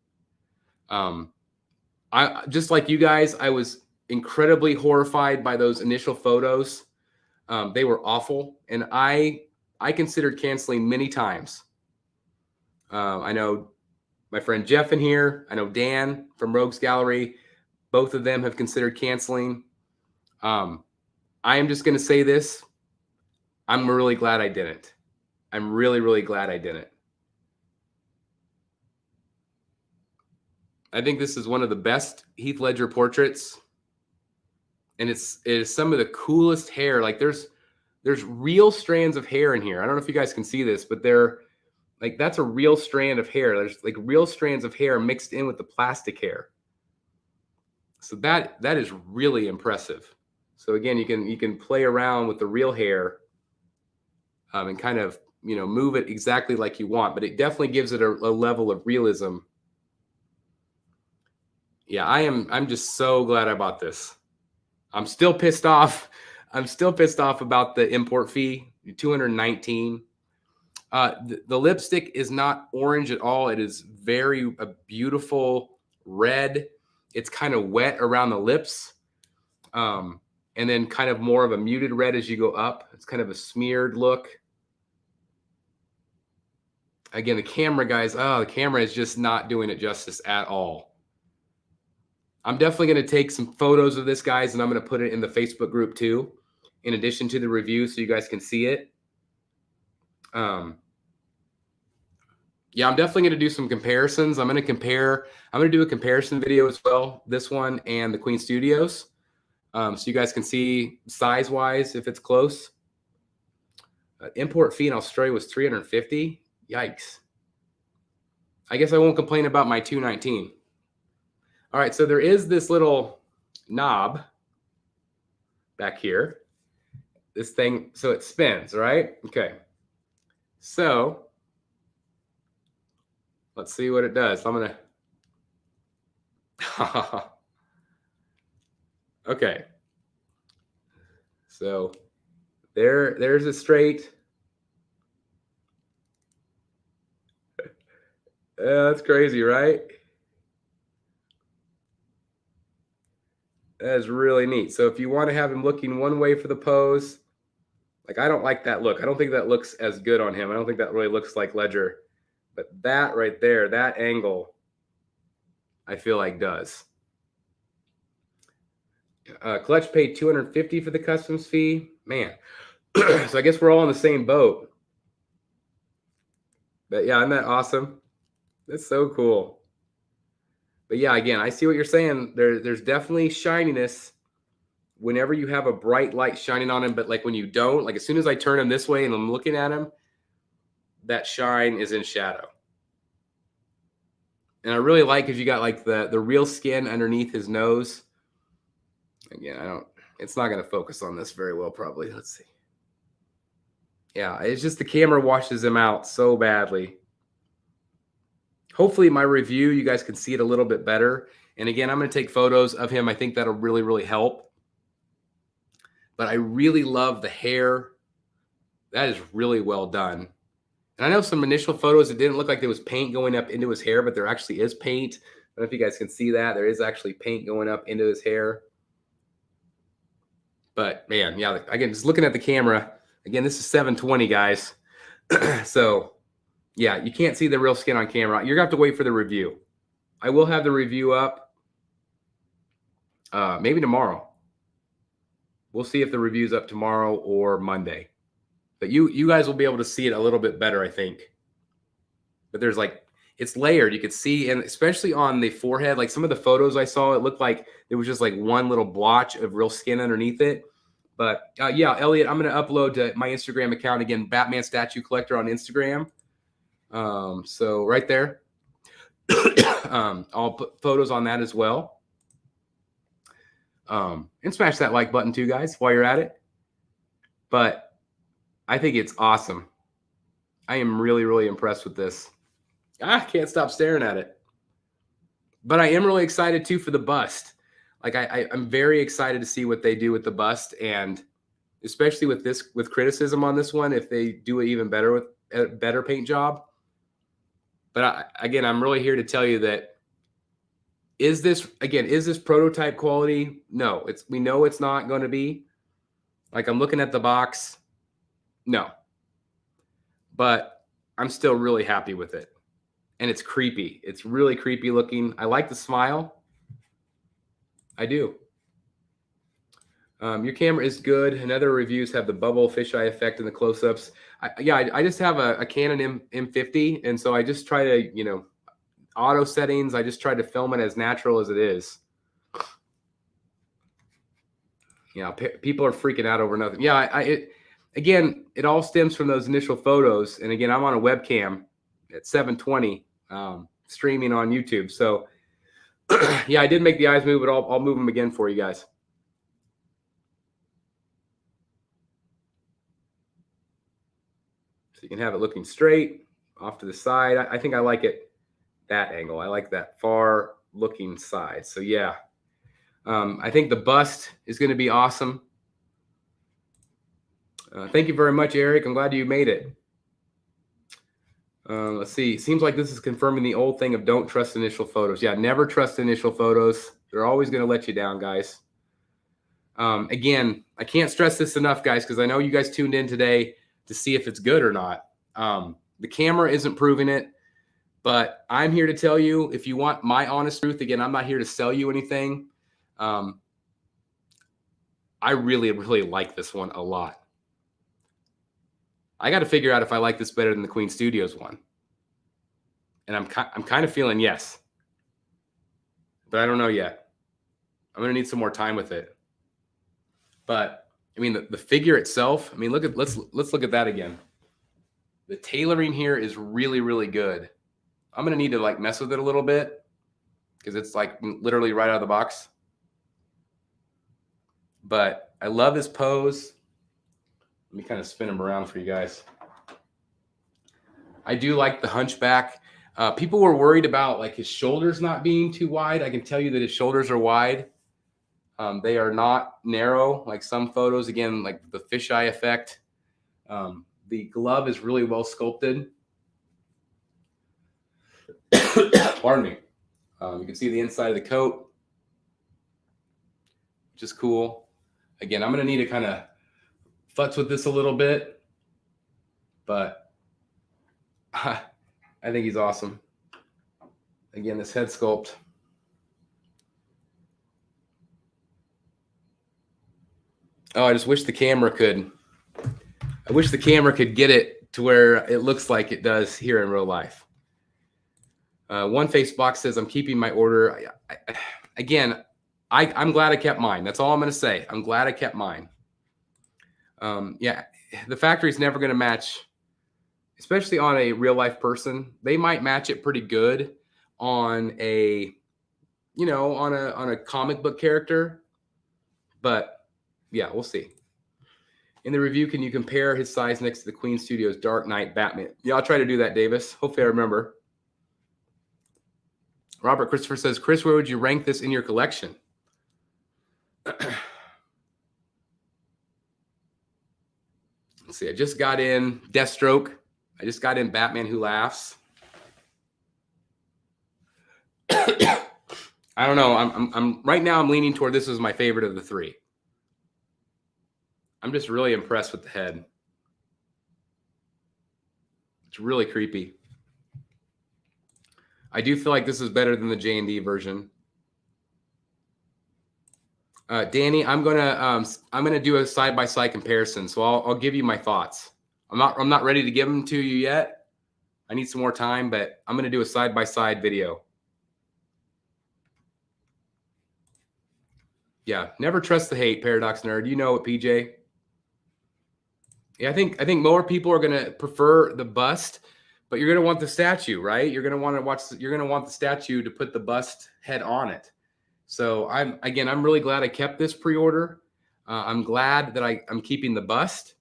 I just like you guys, I was incredibly horrified by those initial photos. They were awful, and I considered canceling many times. I know my friend Jeff in here. I know Dan from Rogues Gallery. Both of them have considered canceling. I am just going to say this. I'm really glad I didn't. I'm really, really glad I didn't. I think this is one of the best Heath Ledger portraits. And it is some of the coolest hair. Like there's real strands of hair in here. I don't know if you guys can see this, but they're like, that's a real strand of hair. There's like real strands of hair mixed in with the plastic hair. So that is really impressive. So again, you can play around with the real hair and kind of, move it exactly like you want, but it definitely gives it a level of realism. Yeah, I'm just so glad I bought this. I'm still pissed off. I'm still pissed off about the import fee, $219. The lipstick is not orange at all. It is a beautiful red. It's kind of wet around the lips. And then kind of more of a muted red as you go up. It's kind of a smeared look. Again, the camera, guys, the camera is just not doing it justice at all. I'm definitely going to take some photos of this, guys, and I'm going to put it in the Facebook group too, in addition to the review, so you guys can see it. Yeah, I'm definitely going to do some comparisons. I'm going to do a comparison video as well, this one and the Queen Studios, so you guys can see size-wise if it's close. Import fee in Australia was $350. Yikes. I guess I won't complain about my $219. All right, so there is this little knob back here. This thing, so it spins, right? Okay. So let's see what it does. I'm going to... Okay. So there's a straight... That's crazy, right? That is really neat. So if you want to have him looking one way for the pose, like I don't like that look. I don't think that looks as good on him. I don't think that really looks like Ledger. But that right there, that angle, I feel like does. Clutch paid $250 for the customs fee. Man. So I guess we're all in the same boat. But yeah, isn't that awesome? That's so cool. But yeah, again, I see what you're saying. There's definitely shininess whenever you have a bright light shining on him. But like when you don't, like as soon as I turn him this way and I'm looking at him, that shine is in shadow. And I really like because you got like the real skin underneath his nose. Again, it's not going to focus on this very well, probably. Let's see. Yeah, it's just the camera washes him out so badly. Hopefully my review, you guys can see it a little bit better. And again, I'm going to take photos of him. I think that'll really, really help. But I really love the hair. That is really well done. And I know some initial photos, it didn't look like there was paint going up into his hair, but there actually is paint. I don't know if you guys can see that. There is actually paint going up into his hair. But man, yeah, again, just looking at the camera, again, this is 720, guys. So yeah, you can't see the real skin on camera. You're going to have to wait for the review. I will have the review up maybe tomorrow. We'll see if the review's up tomorrow or Monday. But you guys will be able to see it a little bit better, I think. But there's like, it's layered. You could see, and especially on the forehead, like some of the photos I saw, it looked like there was just like one little blotch of real skin underneath it. But yeah, Elliot, I'm going to upload to my Instagram account again, Batman Statue Collector on Instagram. So right there, I'll put photos on that as well. And smash that like button too, guys, while you're at it. But I think it's awesome. I am really, really impressed with this. I can't stop staring at it. But I am really excited too for the bust. Like I'm very excited to see what they do with the bust, and especially with criticism on this one, if they do it even better with a better paint job. But again, I'm really here to tell you that is this prototype quality? No, we know it's not going to be. Like I'm looking at the box. No. But I'm still really happy with it. and it's creepy. It's really creepy looking. I like the smile. I do. Your camera is good, and other reviews have the bubble fisheye effect in the close-ups. I just have a Canon M50, and so I just try to, auto settings. I just try to film it as natural as it is. People are freaking out over nothing. Again, it all stems from those initial photos. And again, I'm on a webcam at 720, streaming on YouTube. So yeah, I did make the eyes move, but I'll move them again for you guys. So you can have it looking straight off to the side. I think I like it that angle. I like that far looking side. So yeah. I think the bust is going to be awesome. Thank you very much, Eric. I'm glad you made it. Let's see. Seems like this is confirming the old thing of don't trust initial photos. Yeah, never trust initial photos. They're always going to let you down, guys. Again, I can't stress this enough, guys, because I know you guys tuned in today to see if it's good or not. The camera isn't proving it, but I'm here to tell you, if you want my honest truth, again, I'm not here to sell you anything. I really, really like this one a lot. I got to figure out if I like this better than the Queen Studios one. And I'm kind of feeling yes, but I don't know yet. I'm going to need some more time with it. But I mean, the figure itself, I mean, let's look at that again. The tailoring here is really, really good. I'm going to need to like mess with it a little bit because it's like literally right out of the box. But I love his pose. Let me kind of spin him around for you guys. I do like the hunchback. People were worried about like his shoulders not being too wide. I can tell you that his shoulders are wide. They are not narrow like some photos. Again, like the fisheye effect. The glove is really well sculpted. Pardon me. You can see the inside of the coat, which is cool. Again, I'm going to need to kind of futz with this a little bit, but I think he's awesome. Again, this head sculpt. Oh, I just wish the camera could. I wish the camera could get it to where it looks like it does here in real life. One Face Box says, I'm keeping my order. Again, I'm glad I kept mine. That's all I'm going to say. I'm glad I kept mine. Yeah, the factory's never going to match, especially on a real life person. They might match it pretty good on a, on a comic book character. But yeah, we'll see. In the review, can you compare his size next to the Queen Studios Dark Knight Batman? Yeah, I'll try to do that, Davis. Hopefully I remember. Robert Christopher says, Chris, where would you rank this in your collection? Let's see. I just got in Deathstroke. I just got in Batman Who Laughs. I don't know. I'm right now. I'm leaning toward this is my favorite of the three. I'm just really impressed with the head. It's really creepy. I do feel like this is better than the J&D version. Danny, I'm gonna do a side-by-side comparison, so I'll give you my thoughts. I'm not ready to give them to you yet. I need some more time, but I'm gonna do a side-by-side video. Yeah, never trust the hate, Paradox Nerd. You know it, PJ. Yeah, I think more people are gonna prefer the bust, but you're gonna want the statue, right? You're gonna want to watch. You're gonna want the statue to put the bust head on it. So I'm really glad I kept this pre-order. I'm glad that I'm keeping the bust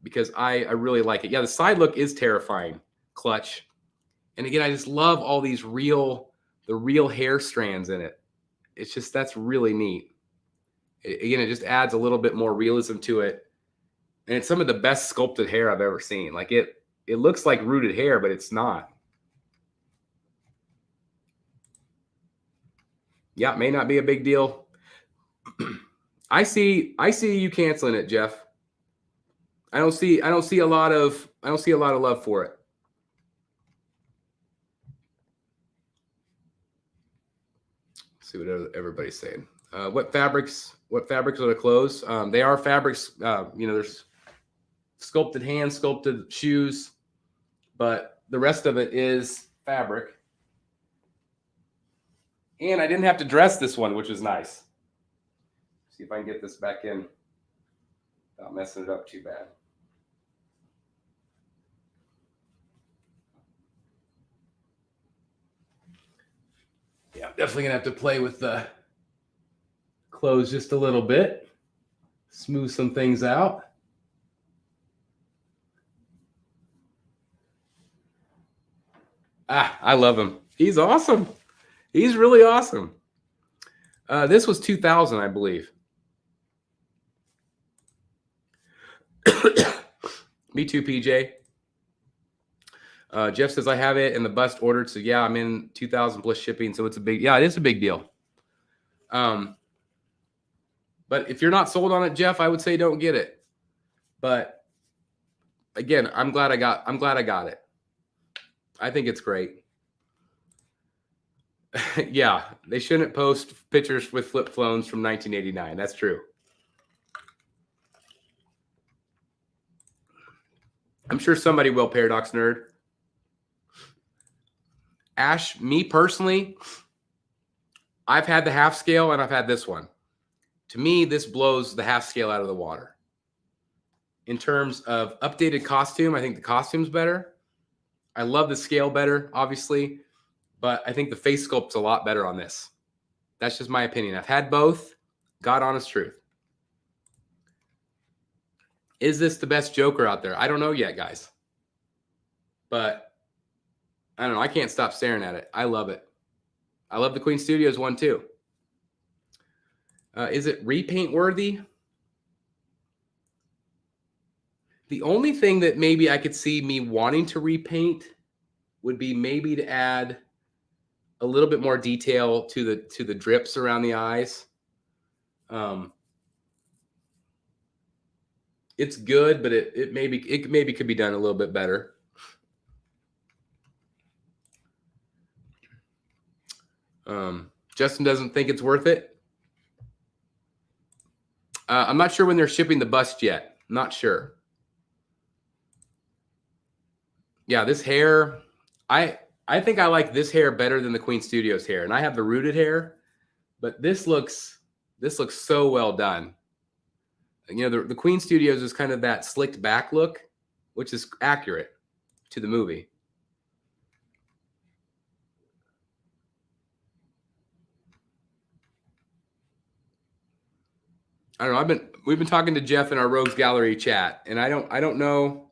because I really like it. Yeah, the side look is terrifying, clutch. And again, I just love all these the real hair strands in it. It's just, that's really neat. Again, it just adds a little bit more realism to it. And it's some of the best sculpted hair I've ever seen. Like it looks like rooted hair, but it's not. Yeah, may not be a big deal. I see you canceling it, Jeff. I don't see a lot of love for it. See what everybody's saying. What fabrics are the clothes? They are fabrics. There's sculpted hands, sculpted shoes, but the rest of it is fabric. And I didn't have to dress this one, which is nice. See if I can get this back in without messing it up too bad. Yeah, I'm definitely gonna have to play with the clothes just a little bit, smooth some things out. I love him. He's awesome. He's really awesome. This was 2000, I believe. Me too, PJ. Jeff says I have it and the bust ordered. So yeah, I'm in 2000 plus shipping. So it is a big deal. But if you're not sold on it, Jeff, I would say don't get it. But again, I'm glad I got it. I think it's great. Yeah, they shouldn't post pictures with flip phones from 1989. That's true. I'm sure somebody will, Paradox Nerd. Ash, me personally, I've had the half scale and I've had this one. To me, this blows the half scale out of the water. In terms of updated costume, I think the costume's better. I love the scale better, obviously, but I think the face sculpt's a lot better on this. That's just my opinion. I've had both. God honest truth. Is this the best Joker out there? I don't know yet, guys. But I don't know. I can't stop staring at it. I love it. I love the Queen Studios one too. Is it repaint worthy? The only thing that maybe I could see me wanting to repaint would be maybe to add a little bit more detail to the drips around the eyes. It's good, but it maybe could be done a little bit better. Justin doesn't think it's worth it. I'm not sure when they're shipping the bust yet. Not sure. Yeah, this hair, I think I like this hair better than the Queen Studios hair, and I have the rooted hair, but this looks so well done. You know, the Queen Studios is kind of that slicked back look, which is accurate to the movie. I don't know. We've been talking to Jeff in our Rogues Gallery chat, and I don't know.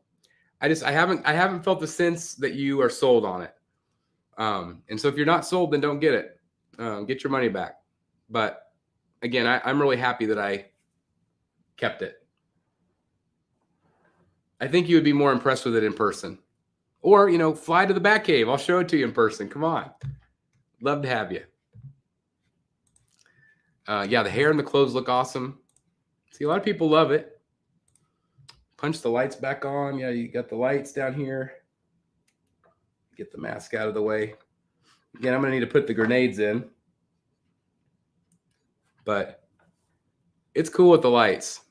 I haven't felt the sense that you are sold on it. And so if you're not sold, then don't get it. Get your money back. But again, I'm really happy that I kept it. I think you would be more impressed with it in person. Or, fly to the Batcave. I'll show it to you in person. Come on. Love to have you. Yeah, the hair and the clothes look awesome. See, a lot of people love it. Punch the lights back on. Yeah, you got the lights down here. Get the mask out of the way. Again, I'm going to need to put the grenades in. But it's cool with the lights.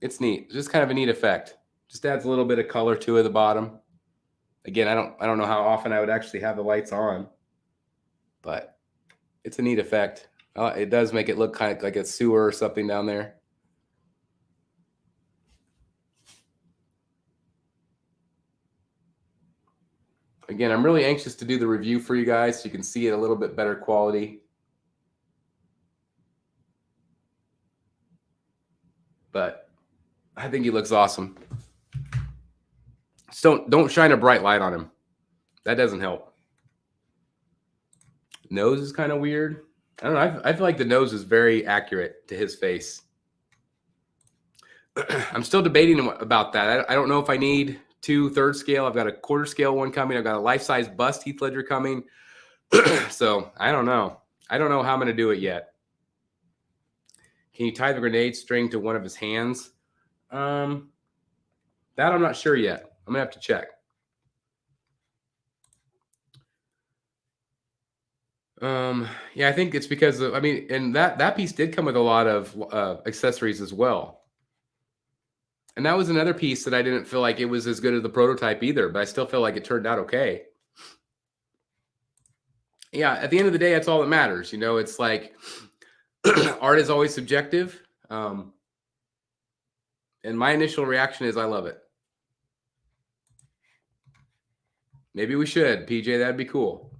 It's neat. It's just kind of a neat effect. Just adds a little bit of color to it at the bottom. Again, I don't know how often I would actually have the lights on, but it's a neat effect. It does make it look kind of like a sewer or something down there. Again, I'm really anxious to do the review for you guys so you can see it a little bit better quality. But I think he looks awesome. So don't shine a bright light on him. That doesn't help. Nose is kind of weird. I don't know. I feel like the nose is very accurate to his face. I'm still debating about that. I don't know if I need 2 third scale. I've got a quarter scale one coming. I've got a life-size bust Heath Ledger coming. So I don't know. I don't know how I'm going to do it yet. Can you tie the grenade string to one of his hands? That I'm not sure yet. I'm going to have to check. Yeah, I think it's because of, I mean, and that piece did come with a lot of accessories as well. And that was another piece that I didn't feel like it was as good as the prototype either, but I still feel like it turned out okay. Yeah, at the end of the day, that's all that matters. You know, it's like art is always subjective. And my initial reaction is I love it. Maybe we should, PJ. That'd be cool.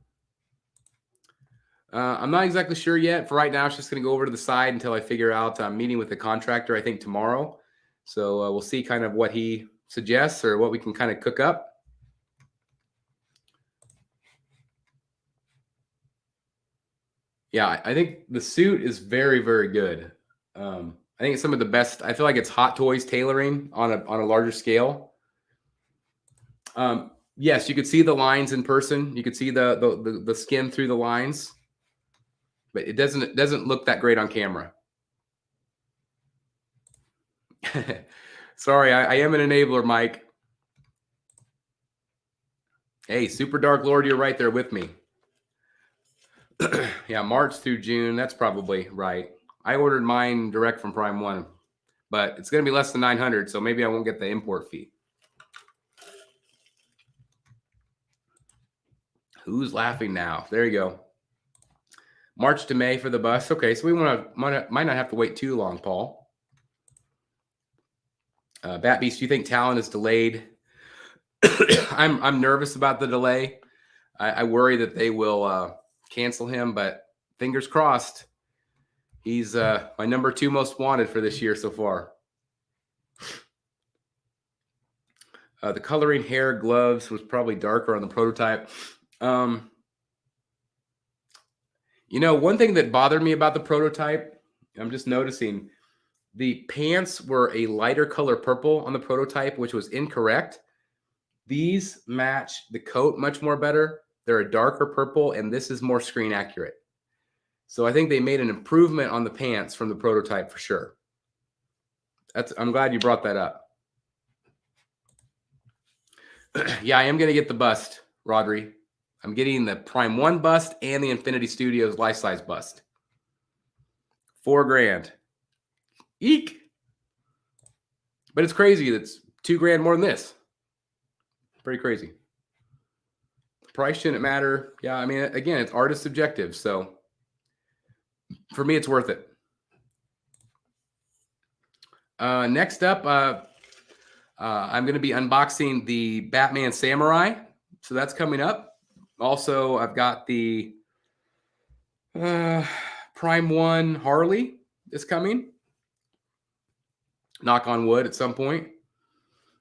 I'm not exactly sure yet. For right now, it's just going to go over to the side until I figure out. I'm meeting with the contractor, I think, tomorrow. So we'll see kind of what he suggests or what we can kind of cook up. Yeah, I think the suit is very, very good. I think it's some of the best. I feel like it's Hot Toys tailoring on a larger scale. Yes, you could see the lines in person. You could see the skin through the lines, but it doesn't look that great on camera. Sorry, I am an enabler, Mike. Hey, Super Dark Lord, you're right there with me. Yeah, March through June. That's probably right. I ordered mine direct from Prime One, but it's going to be less than 900, so maybe I won't get the import fee. Who's laughing now? There you go. March to May for the bus. Okay, so we might not have to wait too long, Paul. Bat Beast, do you think Talon is delayed? I'm nervous about the delay. I worry that they will cancel him, but fingers crossed. He's my number 2 most wanted for this year so far. The coloring, hair, gloves was probably darker on the prototype. You know, one thing that bothered me about the prototype, I'm just noticing the pants were a lighter color purple on the prototype, which was incorrect. These match the coat much more better. They're a darker purple, and this is more screen accurate. So I think they made an improvement on the pants from the prototype for sure. I'm glad you brought that up. Yeah, I am going to get the bust, Rodri. I'm getting the Prime 1 bust and the Infinity Studios life-size bust. $4,000. Eek. But it's crazy. That's $2,000 more than this. Pretty crazy. Price shouldn't matter. Yeah, I mean, again, it's art is subjective. So for me, it's worth it. Next up, I'm going to be unboxing the Batman Samurai. So that's coming up. Also, I've got the Prime 1 Harley is coming. Knock on wood at some point.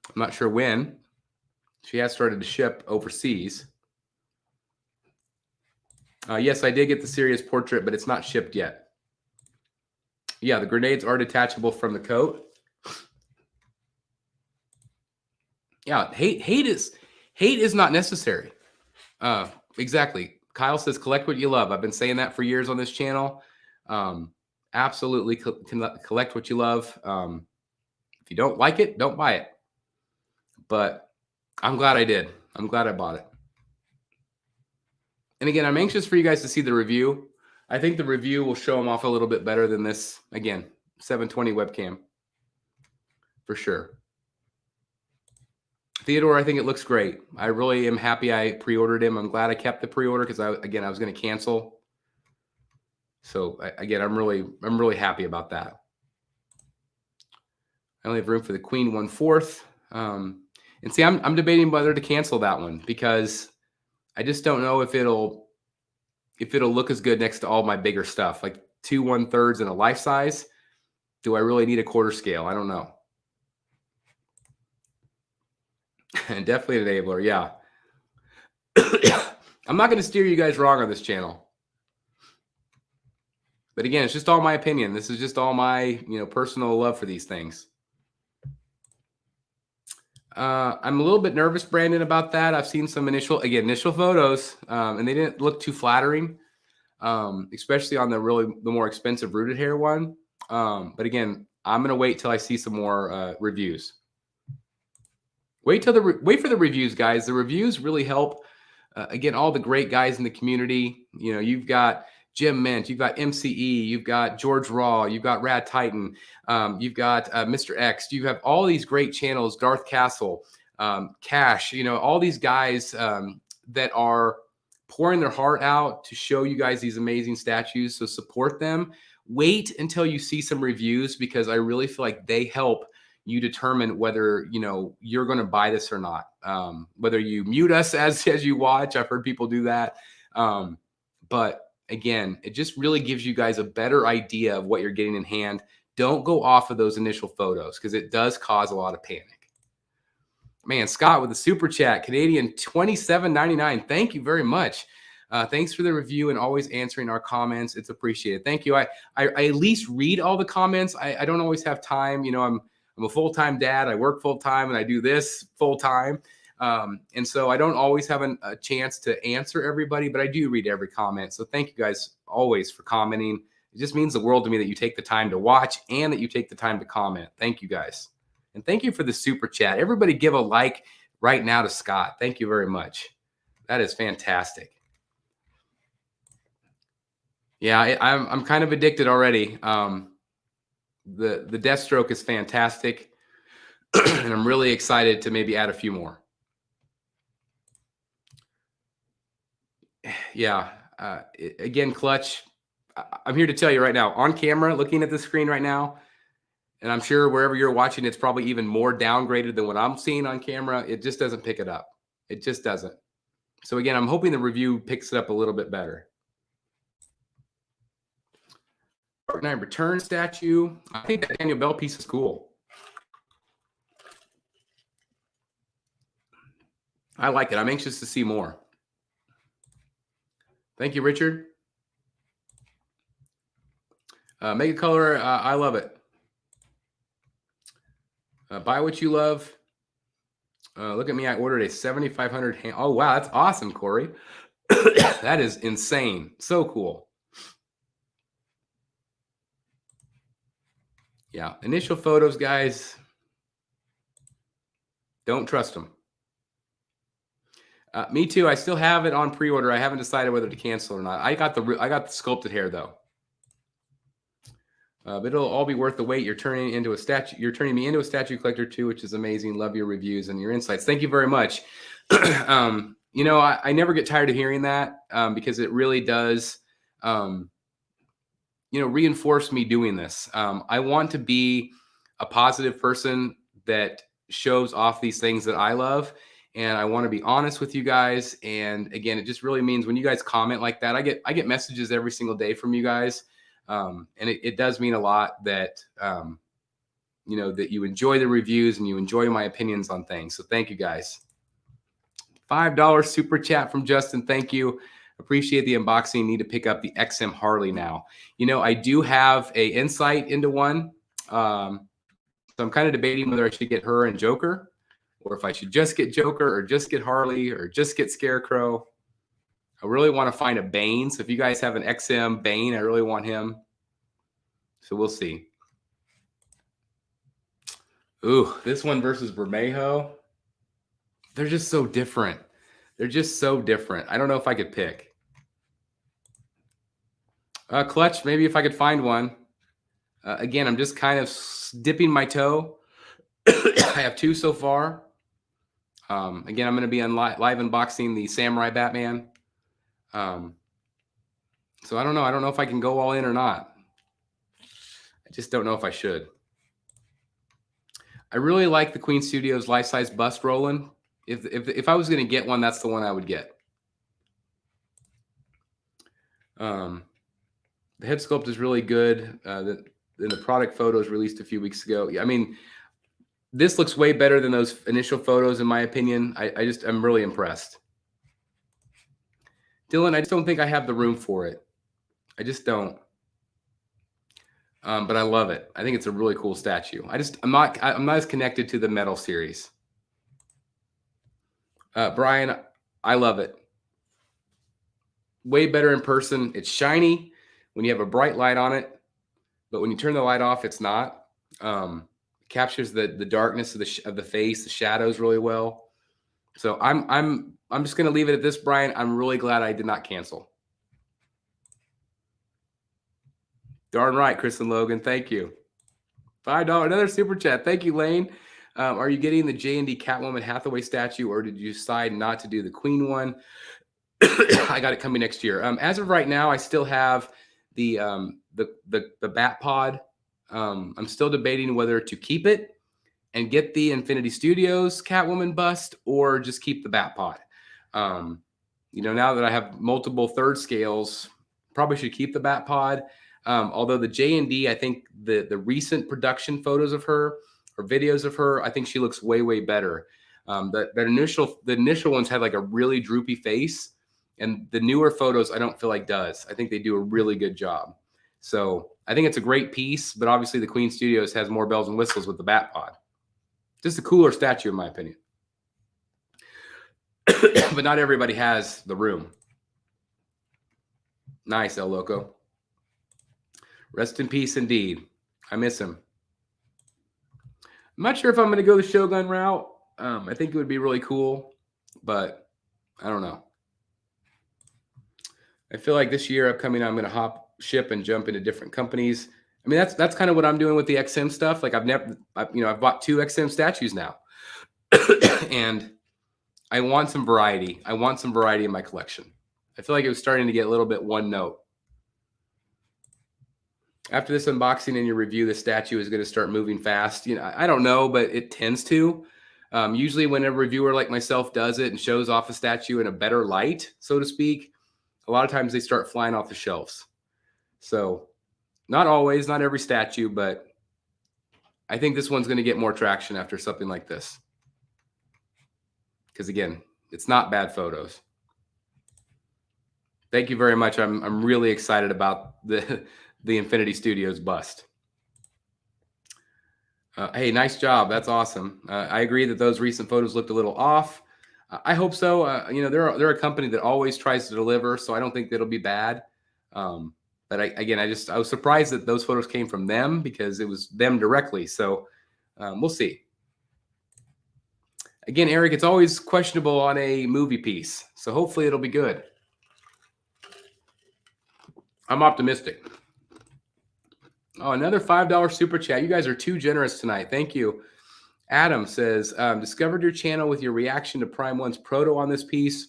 I'm not sure when. She has started to ship overseas. Yes, I did get the serious portrait, but it's not shipped yet. Yeah, the grenades are detachable from the coat. Yeah, hate is not necessary. Exactly. Kyle says, collect what you love. I've been saying that for years on this channel. Absolutely collect what you love. If you don't like it, don't buy it. But I'm glad I did. I'm glad I bought it. And again, I'm anxious for you guys to see the review. I think the review will show them off a little bit better than this, again, 720 webcam. For sure. Theodore, I think it looks great. I really am happy I pre-ordered him. I'm glad I kept the pre-order because I was going to cancel. So again, I'm really happy about that. I only have room for the Queen 1/4. And see, I'm debating whether to cancel that one because I just don't know if it'll look as good next to all my bigger stuff, like 2 1/3 and a life size. Do I really need a quarter scale? I don't know. And definitely an enabler, yeah. I'm not going to steer you guys wrong on this channel. But again, it's just all my opinion. This is just all my, personal love for these things. I'm a little bit nervous, Brandon, about that. I've seen some initial photos, and they didn't look too flattering, especially on the more expensive rooted hair one. But again, I'm going to wait till I see some more reviews. Wait for the reviews, guys. The reviews really help. Again, all the great guys in the community, You know, you've got Jim Mint, you've got MCE, you've got George Raw, you've got Rad Titan, you've got Mr. X, you have all these great channels, Darth Castle, Cash, you know, all these guys that are pouring their heart out to show you guys these amazing statues. So support them. Wait until you see some reviews, because I really feel like they help you determine whether, you know, you're going to buy this or not. Whether you mute us as you watch. I've heard people do that. But again, it just really gives you guys a better idea of what you're getting in hand. Don't go off of those initial photos, because it does cause a lot of panic. Man, Scott with the super chat, Canadian $27.99. Thank you very much. Thanks for the review and always answering our comments. It's appreciated. Thank you. I at least read all the comments. I don't always have time. You know, I'm a full-time dad. I work full-time and I do this full-time. And so I don't always have a chance to answer everybody, but I do read every comment. So thank you guys always for commenting. It just means the world to me that you take the time to watch and that you take the time to comment. Thank you guys. And thank you for the super chat. Everybody give a like right now to Scott. Thank you very much. That is fantastic. Yeah, I'm kind of addicted already. The Deathstroke is fantastic. And I'm really excited to maybe add a few more. Yeah. Again, Clutch, I'm here to tell you right now, on camera, looking at the screen right now, and I'm sure wherever you're watching, it's probably even more downgraded than what I'm seeing on camera. It just doesn't pick it up. It just doesn't. So again, I'm hoping the review picks it up a little bit better. Dark Knight Return statue. I think that Daniel Bell piece is cool. I like it. I'm anxious to see more. Thank you, Richard. Mega Color, I love it. Buy what you love. Look at me. I ordered a 7,500 hand. Oh, wow. That's awesome, Corey. That is insane. So cool. Yeah. Initial photos, guys. Don't trust them. Me too. I still have it on pre-order. I haven't decided whether to cancel or not. I got the sculpted hair though. But it'll all be worth the wait. You're turning me into a statue collector too, which is amazing. Love your reviews and your insights. Thank you very much. You know, I never get tired of hearing that because it really does, you know, reinforce me doing this. I want to be a positive person that shows off these things that I love. And I want to be honest with you guys. And again, it just really means when you guys comment like that, I get messages every single day from you guys. And it does mean a lot that, you know, that you enjoy the reviews and you enjoy my opinions on things. So thank you guys. $5 super chat from Justin. Thank you. Appreciate the unboxing. Need to pick up the XM Harley now. You know, I do have a insight into one. So I'm kind of debating whether I should get her and Joker, or if I should just get Joker or just get Harley or just get Scarecrow. I really want to find a Bane. So if you guys have an XM Bane, I really want him. So we'll see. Ooh, this one versus Bermejo. They're just so different. They're just so different. I don't know if I could pick. Clutch, maybe if I could find one. Again, I'm just kind of dipping my toe. I have two so far. Again, I'm going to be on live unboxing the Samurai Batman. So I don't know. I don't know if I can go all in or not. I just don't know if I should. I really like the Queen Studios life-size bust Roland. If I was going to get one, that's the one I would get. The head sculpt is really good. The product photos released a few weeks ago. Yeah, I mean, this looks way better than those initial photos, in my opinion. I'm really impressed. Dylan, I just don't think I have the room for it. I just don't. But I love it. I think it's a really cool statue. I'm not as connected to the metal series. Brian, I love it. Way better in person. It's shiny when you have a bright light on it, but when you turn the light off, it's not. Captures the darkness of the face, the shadows really well. So I'm just going to leave it at this, Brian. I'm really glad I did not cancel. Darn right, Chris and Logan. Thank you. $5, another super chat. Thank you, Lane. Are you getting the J&D Catwoman Hathaway statue, or did you decide not to do the Queen one? I got it coming next year. As of right now, I still have the Bat Pod. I'm still debating whether to keep it and get the Infinity Studios Catwoman bust, or just keep the Bat Pod. Now that I have multiple third scales, probably should keep the Bat Pod. Although the J&D, I think the recent production photos of her or videos of her, I think she looks way, way better. The initial ones had like a really droopy face, and the newer photos I don't feel like does. I think they do a really good job. So I think it's a great piece, but obviously the Queen Studios has more bells and whistles with the Bat Pod. Just a cooler statue, in my opinion. But not everybody has the room. Nice, El Loco. Rest in peace, indeed. I miss him. I'm not sure if I'm going to go the Shogun route. I think it would be really cool, but I don't know. I feel like this year upcoming, I'm going to hop ship and jump into different companies. I mean, that's kind of what I'm doing with the XM stuff. Like I've bought 2 XM statues now, and I want some variety. I want some variety in my collection. I feel like it was starting to get a little bit one note. After this unboxing and your review, the statue is going to start moving fast. I don't know, but it tends to. Usually when a reviewer like myself does it and shows off a statue in a better light, so to speak, a lot of times they start flying off the shelves. So not always, not every statue, but I think this one's going to get more traction after something like this. Because again, it's not bad photos. Thank you very much. I'm really excited about the Infinity Studios bust. Hey, nice job. That's awesome. I agree that those recent photos looked a little off. I hope so. They're a company that always tries to deliver, so I don't think that'll be bad. But I was surprised that those photos came from them, because it was them directly. So we'll see. Again, Eric, it's always questionable on a movie piece, so hopefully it'll be good. I'm optimistic. Oh, another $5 super chat. You guys are too generous tonight. Thank you. Adam says, discovered your channel with your reaction to Prime 1's proto on this piece.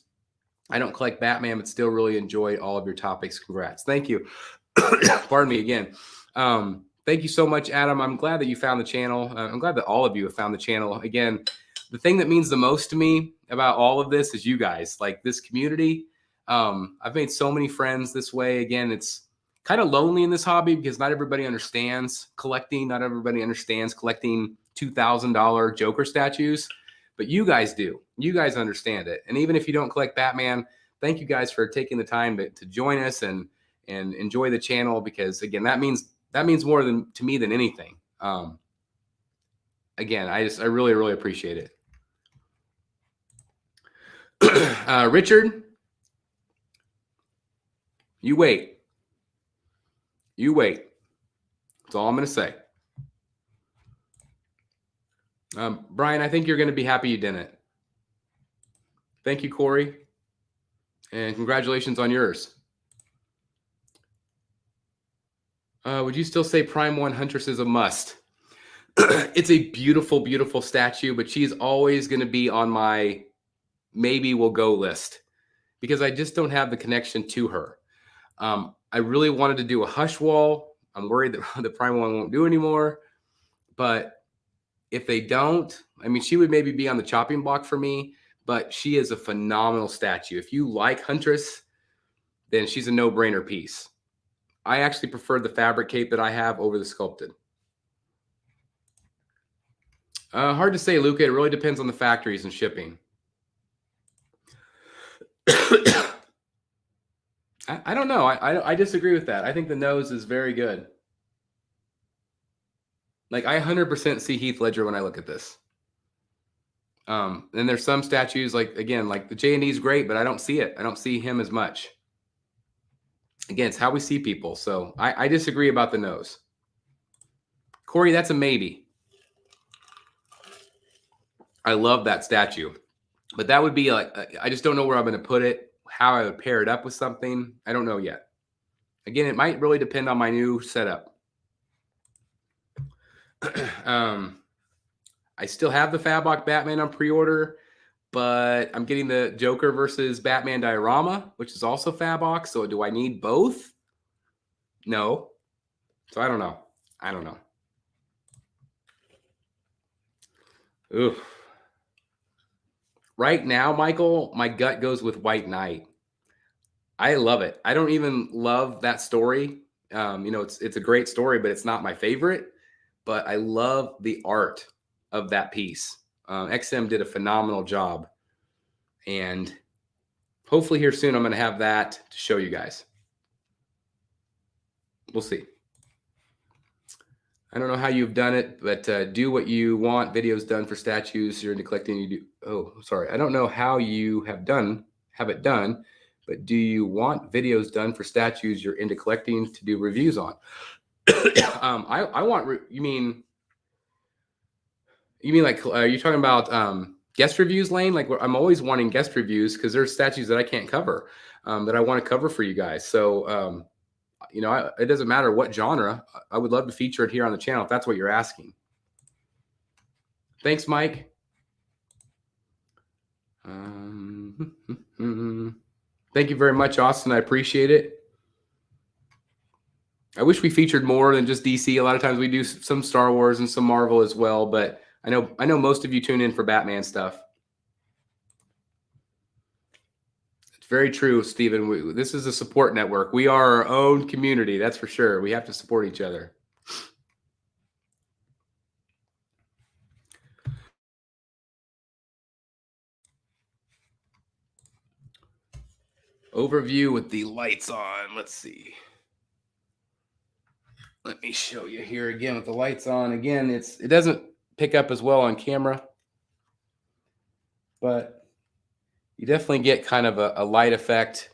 I don't collect Batman, but still really enjoy all of your topics. Congrats. Thank you. Pardon me again. Thank you so much, Adam. I'm glad that you found the channel. I'm glad that all of you have found the channel. Again, the thing that means the most to me about all of this is you guys, like this community. I've made so many friends this way. Again, it's kind of lonely in this hobby because not everybody understands collecting. Not everybody understands collecting $2,000 Joker statues, but you guys do. You guys understand it. And even if you don't collect Batman, thank you guys for taking the time to join us and enjoy the channel, because again, that means more to me than anything. Again, I really, really appreciate it. Richard, you wait. You wait. That's all I'm going to say. Brian, I think you're going to be happy you didn't. Thank you, Corey. And congratulations on yours. Would you still say Prime 1 Huntress is a must? It's a beautiful, beautiful statue, but she's always going to be on my maybe we'll go list, because I just don't have the connection to her. I really wanted to do a Hush Wall. I'm worried that the Prime 1 won't do anymore. But if they don't, I mean, she would maybe be on the chopping block for me, but she is a phenomenal statue. If you like Huntress, then she's a no-brainer piece. I actually prefer the fabric cape that I have over the sculpted. Hard to say, Luca. It really depends on the factories and shipping. I don't know. I disagree with that. I think the nose is very good. Like, I 100% see Heath Ledger when I look at this. And there's some statues, like the J&D is great, but I don't see it. I don't see him as much. Again, it's how we see people. So I disagree about the nose. Corey, that's a maybe. I love that statue. But that would be like, I just don't know where I'm going to put it, how I would pair it up with something. I don't know yet. Again, it might really depend on my new setup. I still have the Fabok Batman on pre-order, but I'm getting the Joker versus Batman diorama, which is also Fabok. So do I need both? No. So I don't know. Ooh. Right now, Michael, my gut goes with White Knight. I love it. I don't even love that story. It's a great story, but it's not my favorite. But I love the art of that piece. XM did a phenomenal job. And hopefully here soon, I'm going to have that to show you guys. We'll see. I don't know how you've done it, but do what you want. Videos done for statues you're into collecting. You do. Oh, sorry. I don't know how you have it done, but do you want videos done for statues you're into collecting to do reviews on? I want. You mean like are you talking about guest reviews, Lane? Like I'm always wanting guest reviews because there's statues that I can't cover that I want to cover for you guys. So. It doesn't matter what genre. I would love to feature it here on the channel if that's what you're asking. Thanks, Mike. Thank you very much, Austin. I appreciate it. I wish we featured more than just DC. A lot of times we do some Star Wars and some Marvel as well, but I know most of you tune in for Batman stuff. Very true, Stephen. This is a support network. We are our own community. That's for sure. We have to support each other. Overview with the lights on. Let's see. Let me show you here again with the lights on. Again, it doesn't pick up as well on camera, but you definitely get kind of a light effect.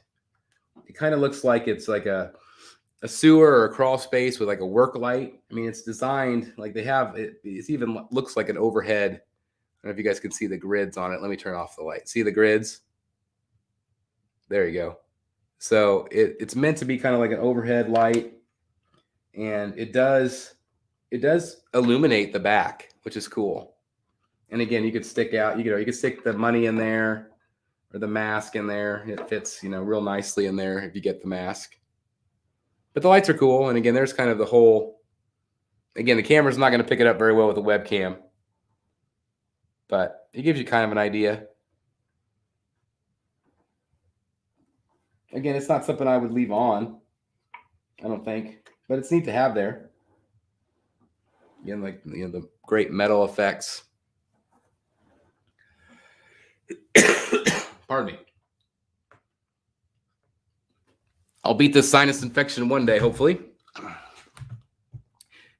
It kind of looks like it's like a sewer or a crawl space with like a work light. I mean, it's designed like they have it. It even looks like an overhead. I don't know if you guys can see the grids on it. Let me turn off the light. See the grids? There you go. So it's meant to be kind of like an overhead light, and it does illuminate the back, which is cool. And again, you could stick out. You could stick the money in there. Or the mask in there. It fits, real nicely in there if you get the mask. But the lights are cool. And again, there's kind of the whole, again, the camera's not going to pick it up very well with a webcam. But it gives you kind of an idea. Again, it's not something I would leave on, I don't think. But it's neat to have there. Again, like, the great metal effects. Pardon me. I'll beat this sinus infection one day, hopefully.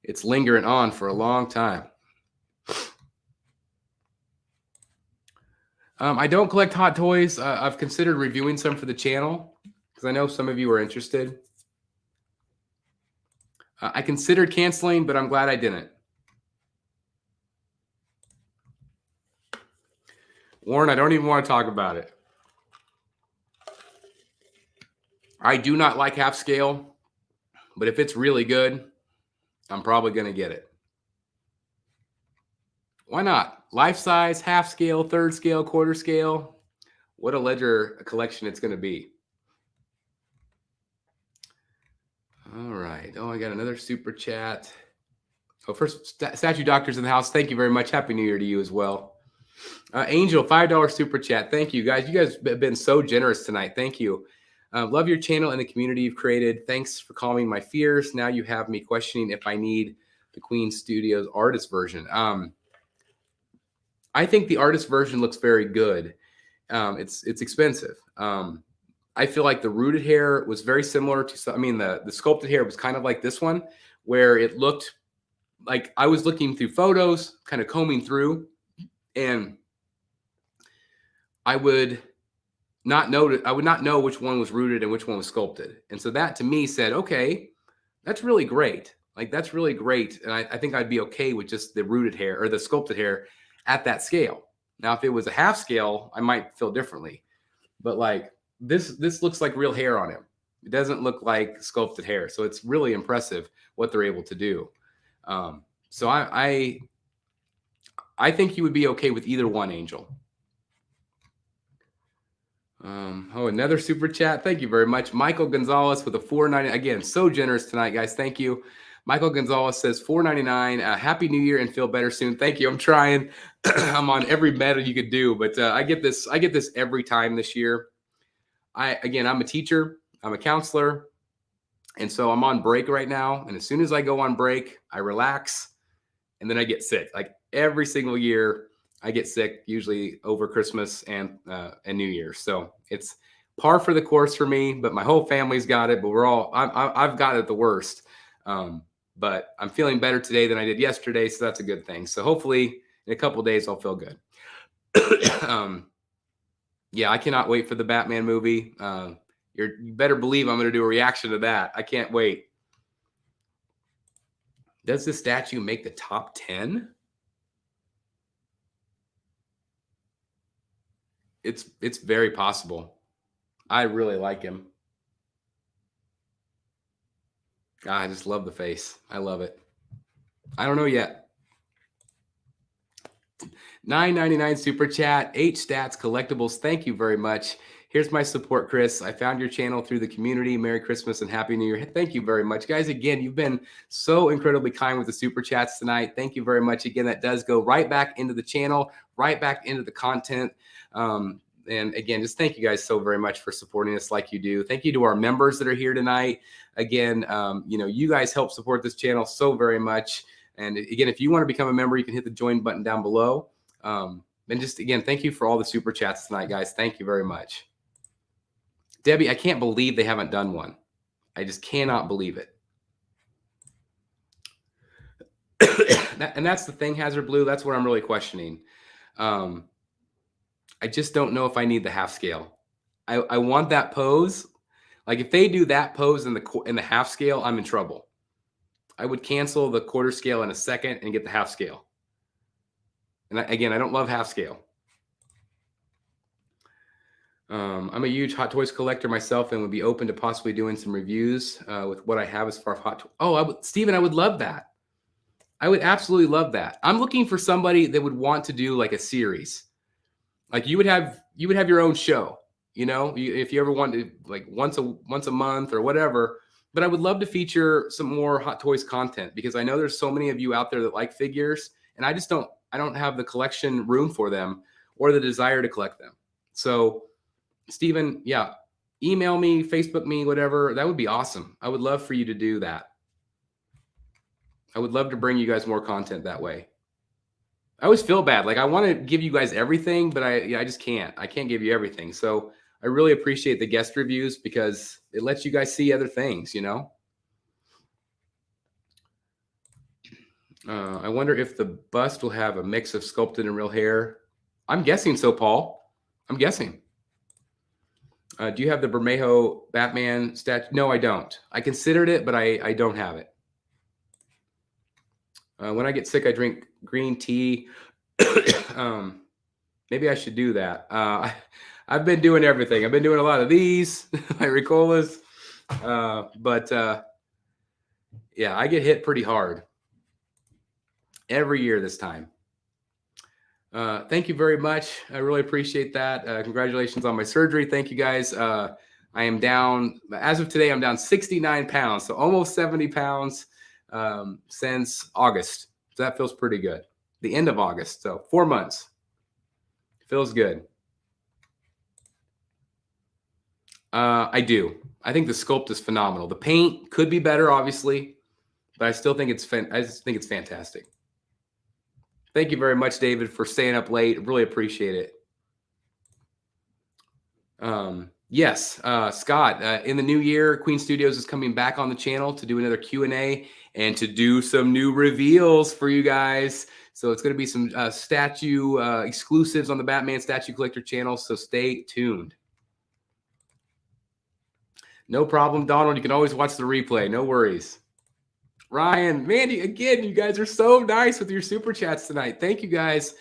It's lingering on for a long time. I don't collect Hot Toys. I've considered reviewing some for the channel because I know some of you are interested. I considered canceling, but I'm glad I didn't. Warren, I don't even want to talk about it. I do not like half scale, but if it's really good, I'm probably going to get it. Why not? Life size, half scale, third scale, quarter scale. What a Ledger collection it's going to be. All right. Oh, I got another super chat. Oh, first, Statue Doctor's in the house. Thank you very much. Happy New Year to you as well. Angel, $5 super chat. Thank you, guys. You guys have been so generous tonight. Thank you. Love your channel and the community you've created. Thanks for calming my fears. Now you have me questioning if I need the Queen Studios artist version. I think the artist version looks very good. It's expensive. I feel like the rooted hair was very similar to, the sculpted hair was kind of like this one, where it looked like I was looking through photos, kind of combing through, and I would not know which one was rooted and which one was sculpted. And so that to me said, okay, that's really great. Like, that's really great. And I think I'd be okay with just the rooted hair or the sculpted hair at that scale. Now, if it was a half scale, I might feel differently. But like this looks like real hair on him. It doesn't look like sculpted hair. So it's really impressive what they're able to do. So I think you would be okay with either one, Angel. Another super chat. Thank you very much. Michael Gonzalez with a $4.99. Again, so generous tonight, guys. Thank you. Michael Gonzalez says $4.99. Happy New Year and feel better soon. Thank you. I'm trying. I'm on every meta you could do, but I get this every time this year. I'm a teacher. I'm a counselor. And so I'm on break right now. And as soon as I go on break, I relax and then I get sick. Like every single year, I get sick, usually over Christmas and New Year's. So it's par for the course for me, but my whole family's got it, but I've got it the worst. But I'm feeling better today than I did yesterday. So that's a good thing. So hopefully in a couple of days, I'll feel good. Yeah, I cannot wait for the Batman movie. You better believe I'm going to do a reaction to that. I can't wait. Does this statue make the top 10? It's very possible. I really like him. I just love the face. I love it. I don't know yet. $9.99 super chat. H stats collectibles. Thank you very much. Here's my support, Chris. I found your channel through the community. Merry Christmas and Happy New Year. Thank you very much, guys. Again, you've been so incredibly kind with the super chats tonight. Thank you very much. Again, that does go right back into the channel, right back into the content. And again, just thank you guys so very much for supporting us like you do. Thank you to our members that are here tonight. Again, you guys help support this channel so very much. And again, if you want to become a member, you can hit the join button down below. And just again, thank you for all the super chats tonight, guys. Thank you very much. Debbie, I can't believe they haven't done one. I just cannot believe it. And that's the thing, Hazard Blue. That's what I'm really questioning. I just don't know if I need the half scale. I want that pose. Like if they do that pose in the half scale, I'm in trouble. I would cancel the quarter scale in a second and get the half scale. And again, I don't love half scale. I'm a huge Hot Toys collector myself and would be open to possibly doing some reviews with what I have as far as Hot Toys. Oh, Steven, I would love that. I would absolutely love that. I'm looking for somebody that would want to do like a series. Like you would have your own show, if you ever wanted to, like once a month or whatever. But I would love to feature some more Hot Toys content because I know there's so many of you out there that like figures, and I don't have the collection room for them or the desire to collect them. So, Steven, yeah, email me, Facebook me, whatever. That would be awesome. I would love for you to do that. I would love to bring you guys more content that way. I always feel bad. Like I want to give you guys everything, but I just can't. I can't give you everything. So I really appreciate the guest reviews because it lets you guys see other things, I wonder if the bust will have a mix of sculpted and real hair. I'm guessing so, Paul. I'm guessing. Do you have the Bermejo Batman statue? No, I don't. I considered it, but I don't have it. When I get sick, I drink green tea. Maybe I should do that. I've been doing everything. I've been doing a lot of these, my Ricolas. But yeah, I get hit pretty hard every year this time. Thank you very much. I really appreciate that. Congratulations on my surgery. Thank you guys. I am down, as of today, I'm down 69 pounds. So almost 70 pounds since August. So that feels pretty good. The end of August. So 4 months. Feels good. I do. I think the sculpt is phenomenal. The paint could be better, obviously, but I still think it's fantastic. Thank you very much, David, for staying up late. Really appreciate it. Yes, Scott, in the new year, Queen Studios is coming back on the channel to do another Q&A and to do some new reveals for you guys. So it's going to be some statue exclusives on the Batman Statue Collector channel. So stay tuned. No problem, Donald. You can always watch the replay. No worries. Ryan, Mandy, again, you guys are so nice with your super chats tonight. Thank you guys.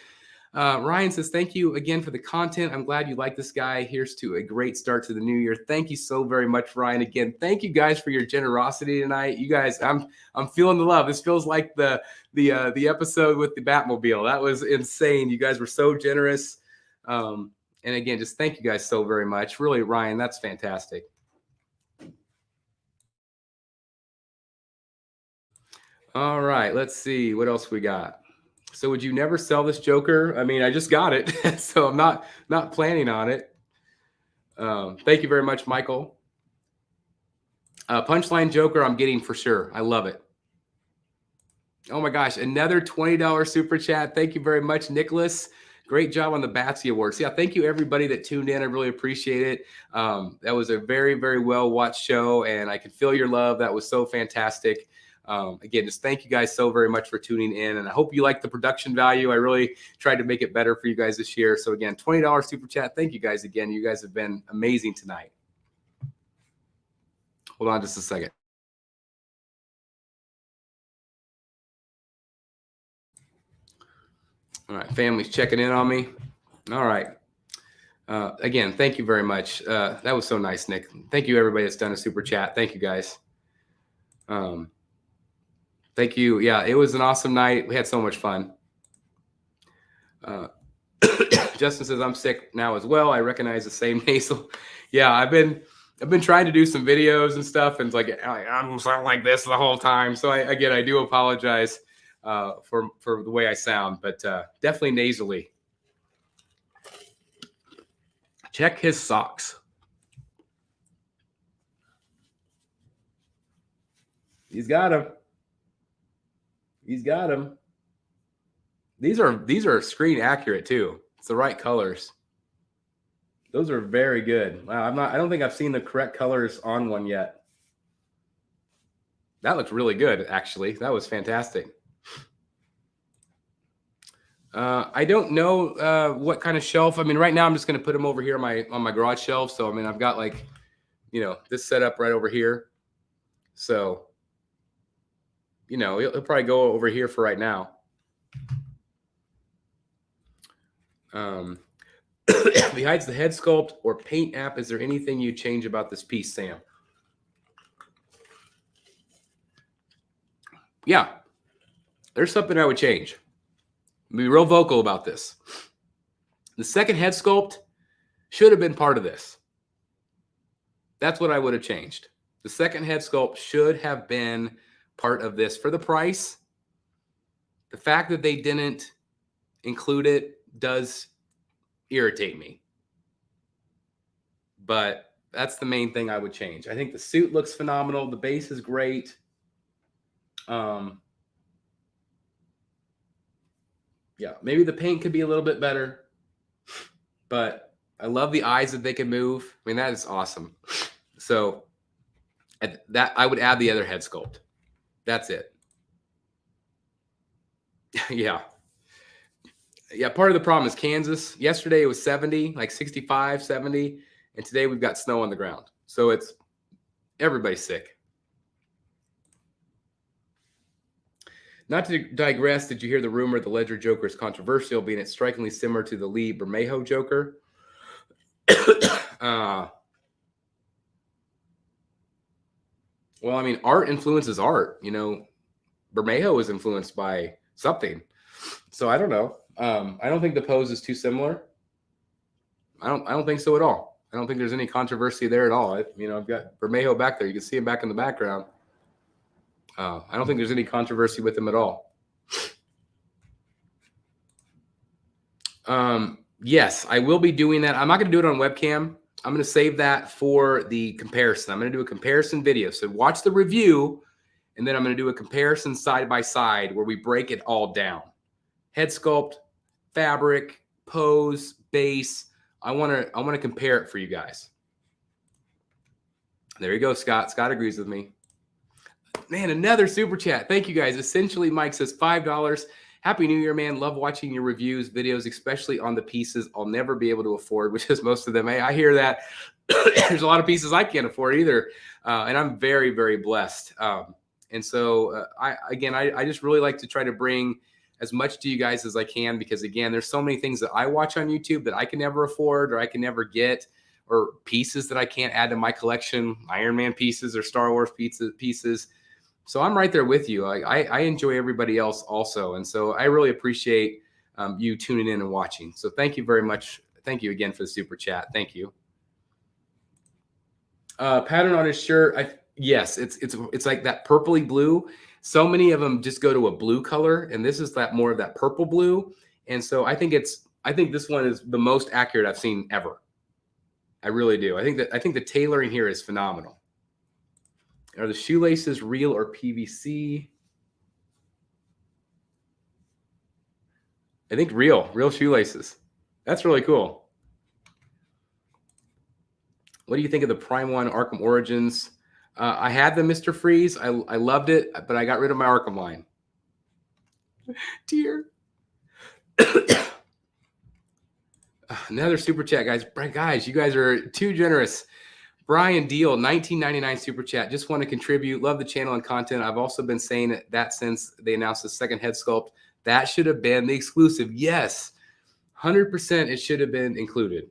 Ryan says, thank you again for the content. I'm glad you like this guy. Here's to a great start to the new year. Thank you so very much, Ryan. Again, thank you guys for your generosity tonight. You guys, I'm feeling the love. This feels like the episode with the Batmobile. That was insane. You guys were so generous. And again, just thank you guys so very much. Really, Ryan, that's fantastic. All right, let's see what else we got. So would you never sell this Joker? I mean, I just got it, so I'm not planning on it. Thank you very much, Michael. Punchline Joker, I'm getting for sure. I love it. Oh my gosh, another $20 super chat. Thank you very much, Nicholas. Great job on the Batsy Awards. Yeah, thank you everybody that tuned in. I really appreciate it. That was a very, very well watched show, and I can feel your love. That was so fantastic. Again, just thank you guys so very much for tuning in, and I hope you like the production value. I really tried to make it better for you guys this year. So again, $20 super chat. Thank you guys again. You guys have been amazing tonight. Hold on just a second. All right, family's checking in on me. All right. Again, thank you very much. That was so nice, Nick. Thank you, everybody that's done a super chat. Thank you, guys. Thank you. Yeah, it was an awesome night. We had so much fun. Justin says, I'm sick now as well. I recognize the same nasal. Yeah, I've been trying to do some videos and stuff, and it's like I'm sounding like this the whole time. So I do apologize for the way I sound, but definitely nasally. Check his socks. He's got them. He's got them. These are screen accurate too. It's the right colors. Those are very good. Wow, I don't think I've seen the correct colors on one yet. That looks really good, actually. That was fantastic. I don't know what kind of shelf. I mean, right now I'm just going to put them over here on my garage shelf. So I mean, I've got like, this set up right over here. So, he'll probably go over here for right now. Besides the head sculpt or paint app, is there anything you change about this piece, Sam? Yeah, there's something I would change. Be real vocal about this. The second head sculpt should have been part of this. That's what I would have changed. The second head sculpt should have been part of this for the price. The fact that they didn't include it does irritate me. But that's the main thing I would change. I think the suit looks phenomenal. The base is great. Yeah, maybe the paint could be a little bit better, but I love the eyes that they can move. I mean, that is awesome. So that I would add the other head sculpt. That's it. Yeah. Yeah, part of the problem is Kansas. Yesterday it was 70, like 65, 70, and today we've got snow on the ground. So everybody's sick. Not to digress, did you hear the rumor the Ledger Joker is controversial, being it's strikingly similar to the Lee Bermejo Joker? Well, I mean, art influences art. Bermejo was influenced by something. So I don't know. I don't think the pose is too similar. I don't think so at all. I don't think there's any controversy there at all. I've got Bermejo back there. You can see him back in the background. I don't think there's any controversy with him at all. Yes, I will be doing that. I'm not going to do it on webcam. I'm going to save that for the comparison. I'm going to do a comparison video. So watch the review, and then I'm going to do a comparison side by side where we break it all down. Head sculpt, fabric, pose, base. I want to compare it for you guys. There you go, Scott. Scott agrees with me. Man, another super chat. Thank you, guys. Essentially, Mike says $5. Happy New Year, man. Love watching your reviews, videos, especially on the pieces I'll never be able to afford, which is most of them. Hey, I hear that. There's a lot of pieces I can't afford either. And I'm very, very blessed. And so, I just really like to try to bring as much to you guys as I can, because again, there's so many things that I watch on YouTube that I can never afford or I can never get, or pieces that I can't add to my collection, Iron Man pieces or Star Wars pieces. So I'm right there with you. I enjoy everybody else also. And so I really appreciate you tuning in and watching. So thank you very much. Thank you again for the super chat. Thank you. Pattern on his shirt. Yes, it's like that purpley blue. So many of them just go to a blue color, and this is that more of that purple blue. And so I think this one is the most accurate I've seen ever. I really do. I think the tailoring here is phenomenal. Are the shoelaces real or PVC? I think real shoelaces. That's really cool. What do you think of the Prime 1 Arkham Origins? I had the Mr. Freeze. I loved it, but I got rid of my Arkham line. Dear. Another super chat, guys. Guys, you guys are too generous. Brian Deal, 1999 super chat. Just want to contribute. Love the channel and content. I've also been saying that since they announced the second head sculpt. That should have been the exclusive. Yes, 100% it should have been included.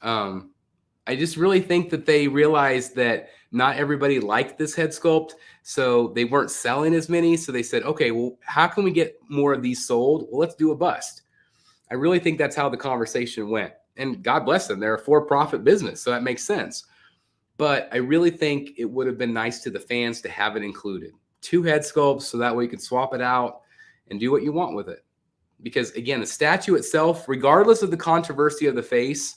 I just really think that they realized that not everybody liked this head sculpt, so they weren't selling as many. So they said, okay, well, how can we get more of these sold? Well, let's do a bust. I really think that's how the conversation went. And God bless them. They're a for-profit business, so that makes sense. But I really think it would have been nice to the fans to have it included. 2 head sculpts, so that way you can swap it out and do what you want with it. Because, again, the statue itself, regardless of the controversy of the face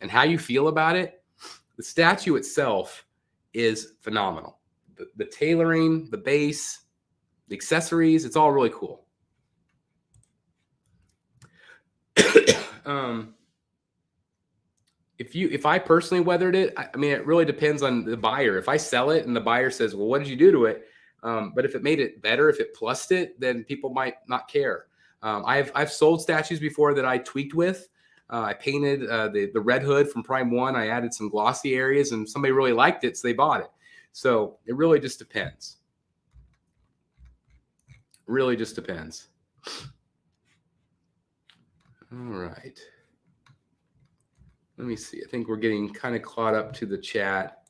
and how you feel about it, the statue itself is phenomenal. The tailoring, the base, the accessories, it's all really cool. If I personally weathered it, I mean, it really depends on the buyer. If I sell it and the buyer says, well, what did you do to it? But if it made it better, if it plussed it, then people might not care. I've sold statues before that I tweaked with. I painted the red hood from Prime 1. I added some glossy areas, and somebody really liked it, so they bought it. So it really just depends. Really just depends. All right. Let me see. I think we're getting kind of caught up to the chat.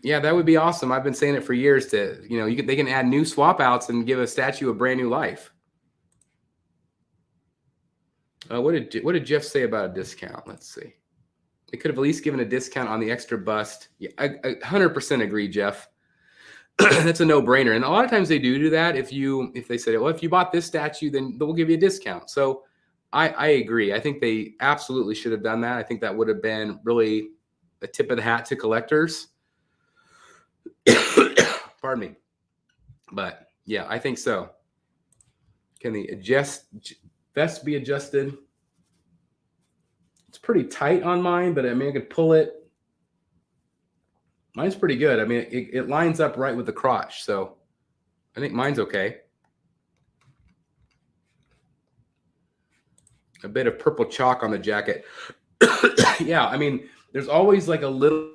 Yeah, that would be awesome. I've been saying it for years to, they can add new swap outs and give a statue a brand new life. What did Jeff say about a discount? Let's see. They could have at least given a discount on the extra bust. Yeah, I 100% agree, Jeff. That's a no-brainer. And a lot of times they do that. If they say, well, if you bought this statue, then they'll give you a discount. So I agree. I think they absolutely should have done that. I think that would have been really a tip of the hat to collectors. Pardon me. But yeah, I think so. Can the vest be adjusted? It's pretty tight on mine, but I mean, I could pull it. Mine's pretty good. I mean, it lines up right with the crotch. So I think mine's okay. A bit of purple chalk on the jacket. Yeah, I mean, there's always like a little.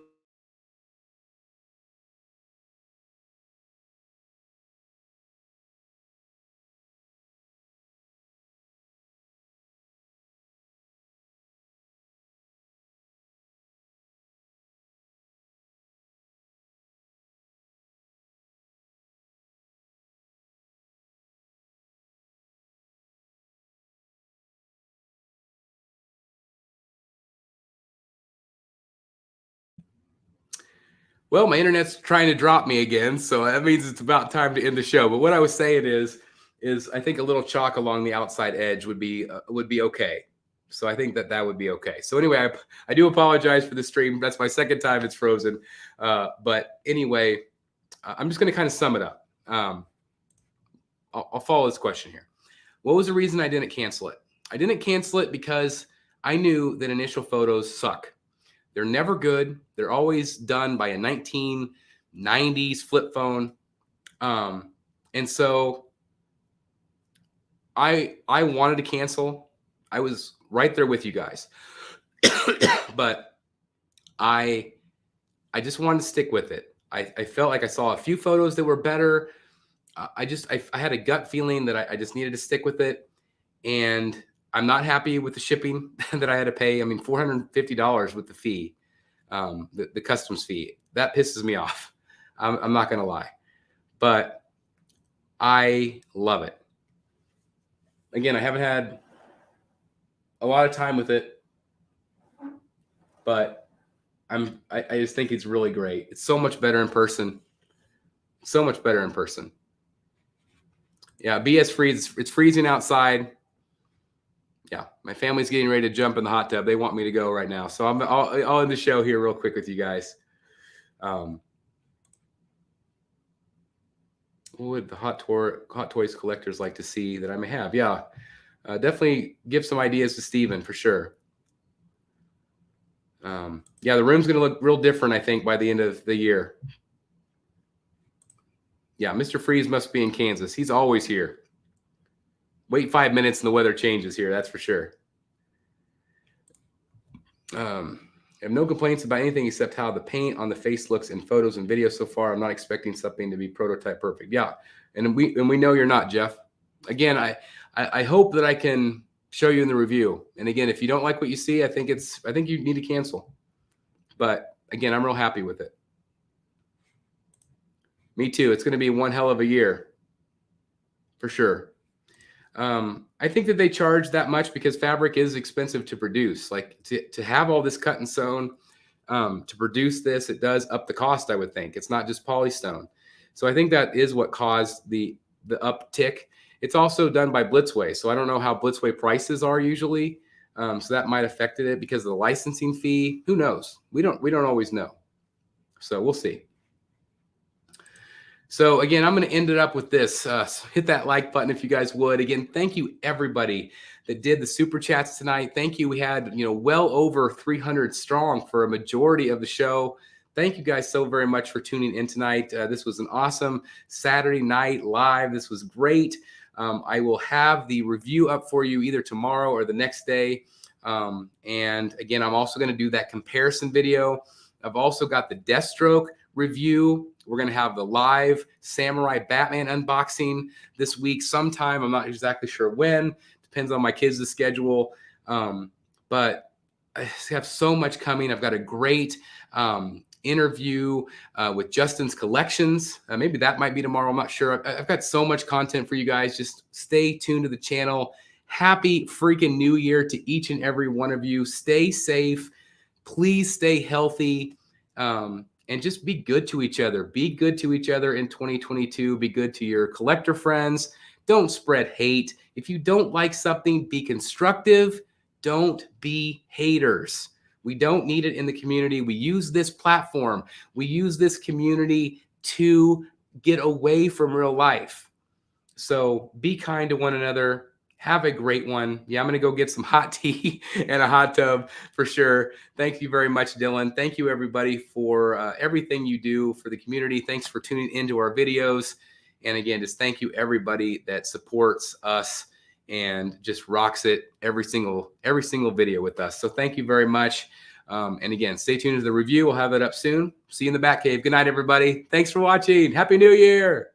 Well, my internet's trying to drop me again, so that means it's about time to end the show. But what I was saying is I think a little chalk along the outside edge would be okay. So I think that would be okay. So anyway, I do apologize for the stream. That's my second time it's frozen. But anyway, I'm just going to kind of sum it up. I'll follow this question here. What was the reason I didn't cancel it? I didn't cancel it because I knew that initial photos suck. They're never good. They're always done by a 1990s flip phone. And so I wanted to cancel. I was right there with you guys. But I just wanted to stick with it. I felt like I saw a few photos that were better. I had a gut feeling that I just needed to stick with it. And I'm not happy with the shipping that I had to pay. I mean, $450 with the fee, the customs fee. That pisses me off. I'm not going to lie. But I love it. Again, I haven't had a lot of time with it, but I just think it's really great. It's so much better in person. So much better in person. Yeah, BS freeze. It's freezing outside. Yeah, my family's getting ready to jump in the hot tub. They want me to go right now. So I'll end the show here real quick with you guys. What would the Hot Toys collectors like to see that I may have? Yeah, definitely give some ideas to Steven for sure. Yeah, the room's going to look real different, I think, by the end of the year. Yeah, Mr. Freeze must be in Kansas. He's always here. Wait 5 minutes and the weather changes here. That's for sure. I have no complaints about anything except how the paint on the face looks in photos and videos so far. I'm not expecting something to be prototype perfect. Yeah, and we know you're not, Jeff. Again, I hope that I can show you in the review. And again, if you don't like what you see, I think you need to cancel. But again, I'm real happy with it. Me too. It's going to be one hell of a year, for sure. I think that they charge that much because fabric is expensive to produce. Like to have all this cut and sewn, to produce this, it does up the cost, I would think. It's not just polystone. So I think that is what caused the uptick. It's also done by Blitzway. So I don't know how Blitzway prices are usually. So that might have affected it because of the licensing fee. Who knows? We don't always know. So we'll see. So again, I'm going to end it up with this. Hit that like button if you guys would. Again, thank you everybody that did the super chats tonight. Thank you. We had well over 300 strong for a majority of the show. Thank you guys so very much for tuning in tonight. This was an awesome Saturday night live. This was great. I will have the review up for you either tomorrow or the next day. And again, I'm also going to do that comparison video. I've also got the Deathstroke review. We're going to have the live Samurai Batman unboxing this week sometime. I'm not exactly sure when. Depends on my kids' schedule. But I have so much coming. I've got a great interview with Justin's Collections. Maybe that might be tomorrow. I'm not sure. I've got so much content for you guys. Just stay tuned to the channel. Happy freaking New Year to each and every one of you. Stay safe. Please stay healthy. And just be good to each other. Be good to each other in 2022. Be good to your collector friends. Don't spread hate. If you don't like something, be constructive. Don't be haters. We don't need it in the community. We use this platform. We use this community to get away from real life. So be kind to one another. Have a great one. Yeah, I'm going to go get some hot tea and a hot tub for sure. Thank you very much, Dylan. Thank you, everybody, for everything you do for the community. Thanks for tuning into our videos. And again, just thank you, everybody that supports us and just rocks it every single video with us. So thank you very much. And again, stay tuned to the review. We'll have it up soon. See you in the Batcave. Good night, everybody. Thanks for watching. Happy New Year.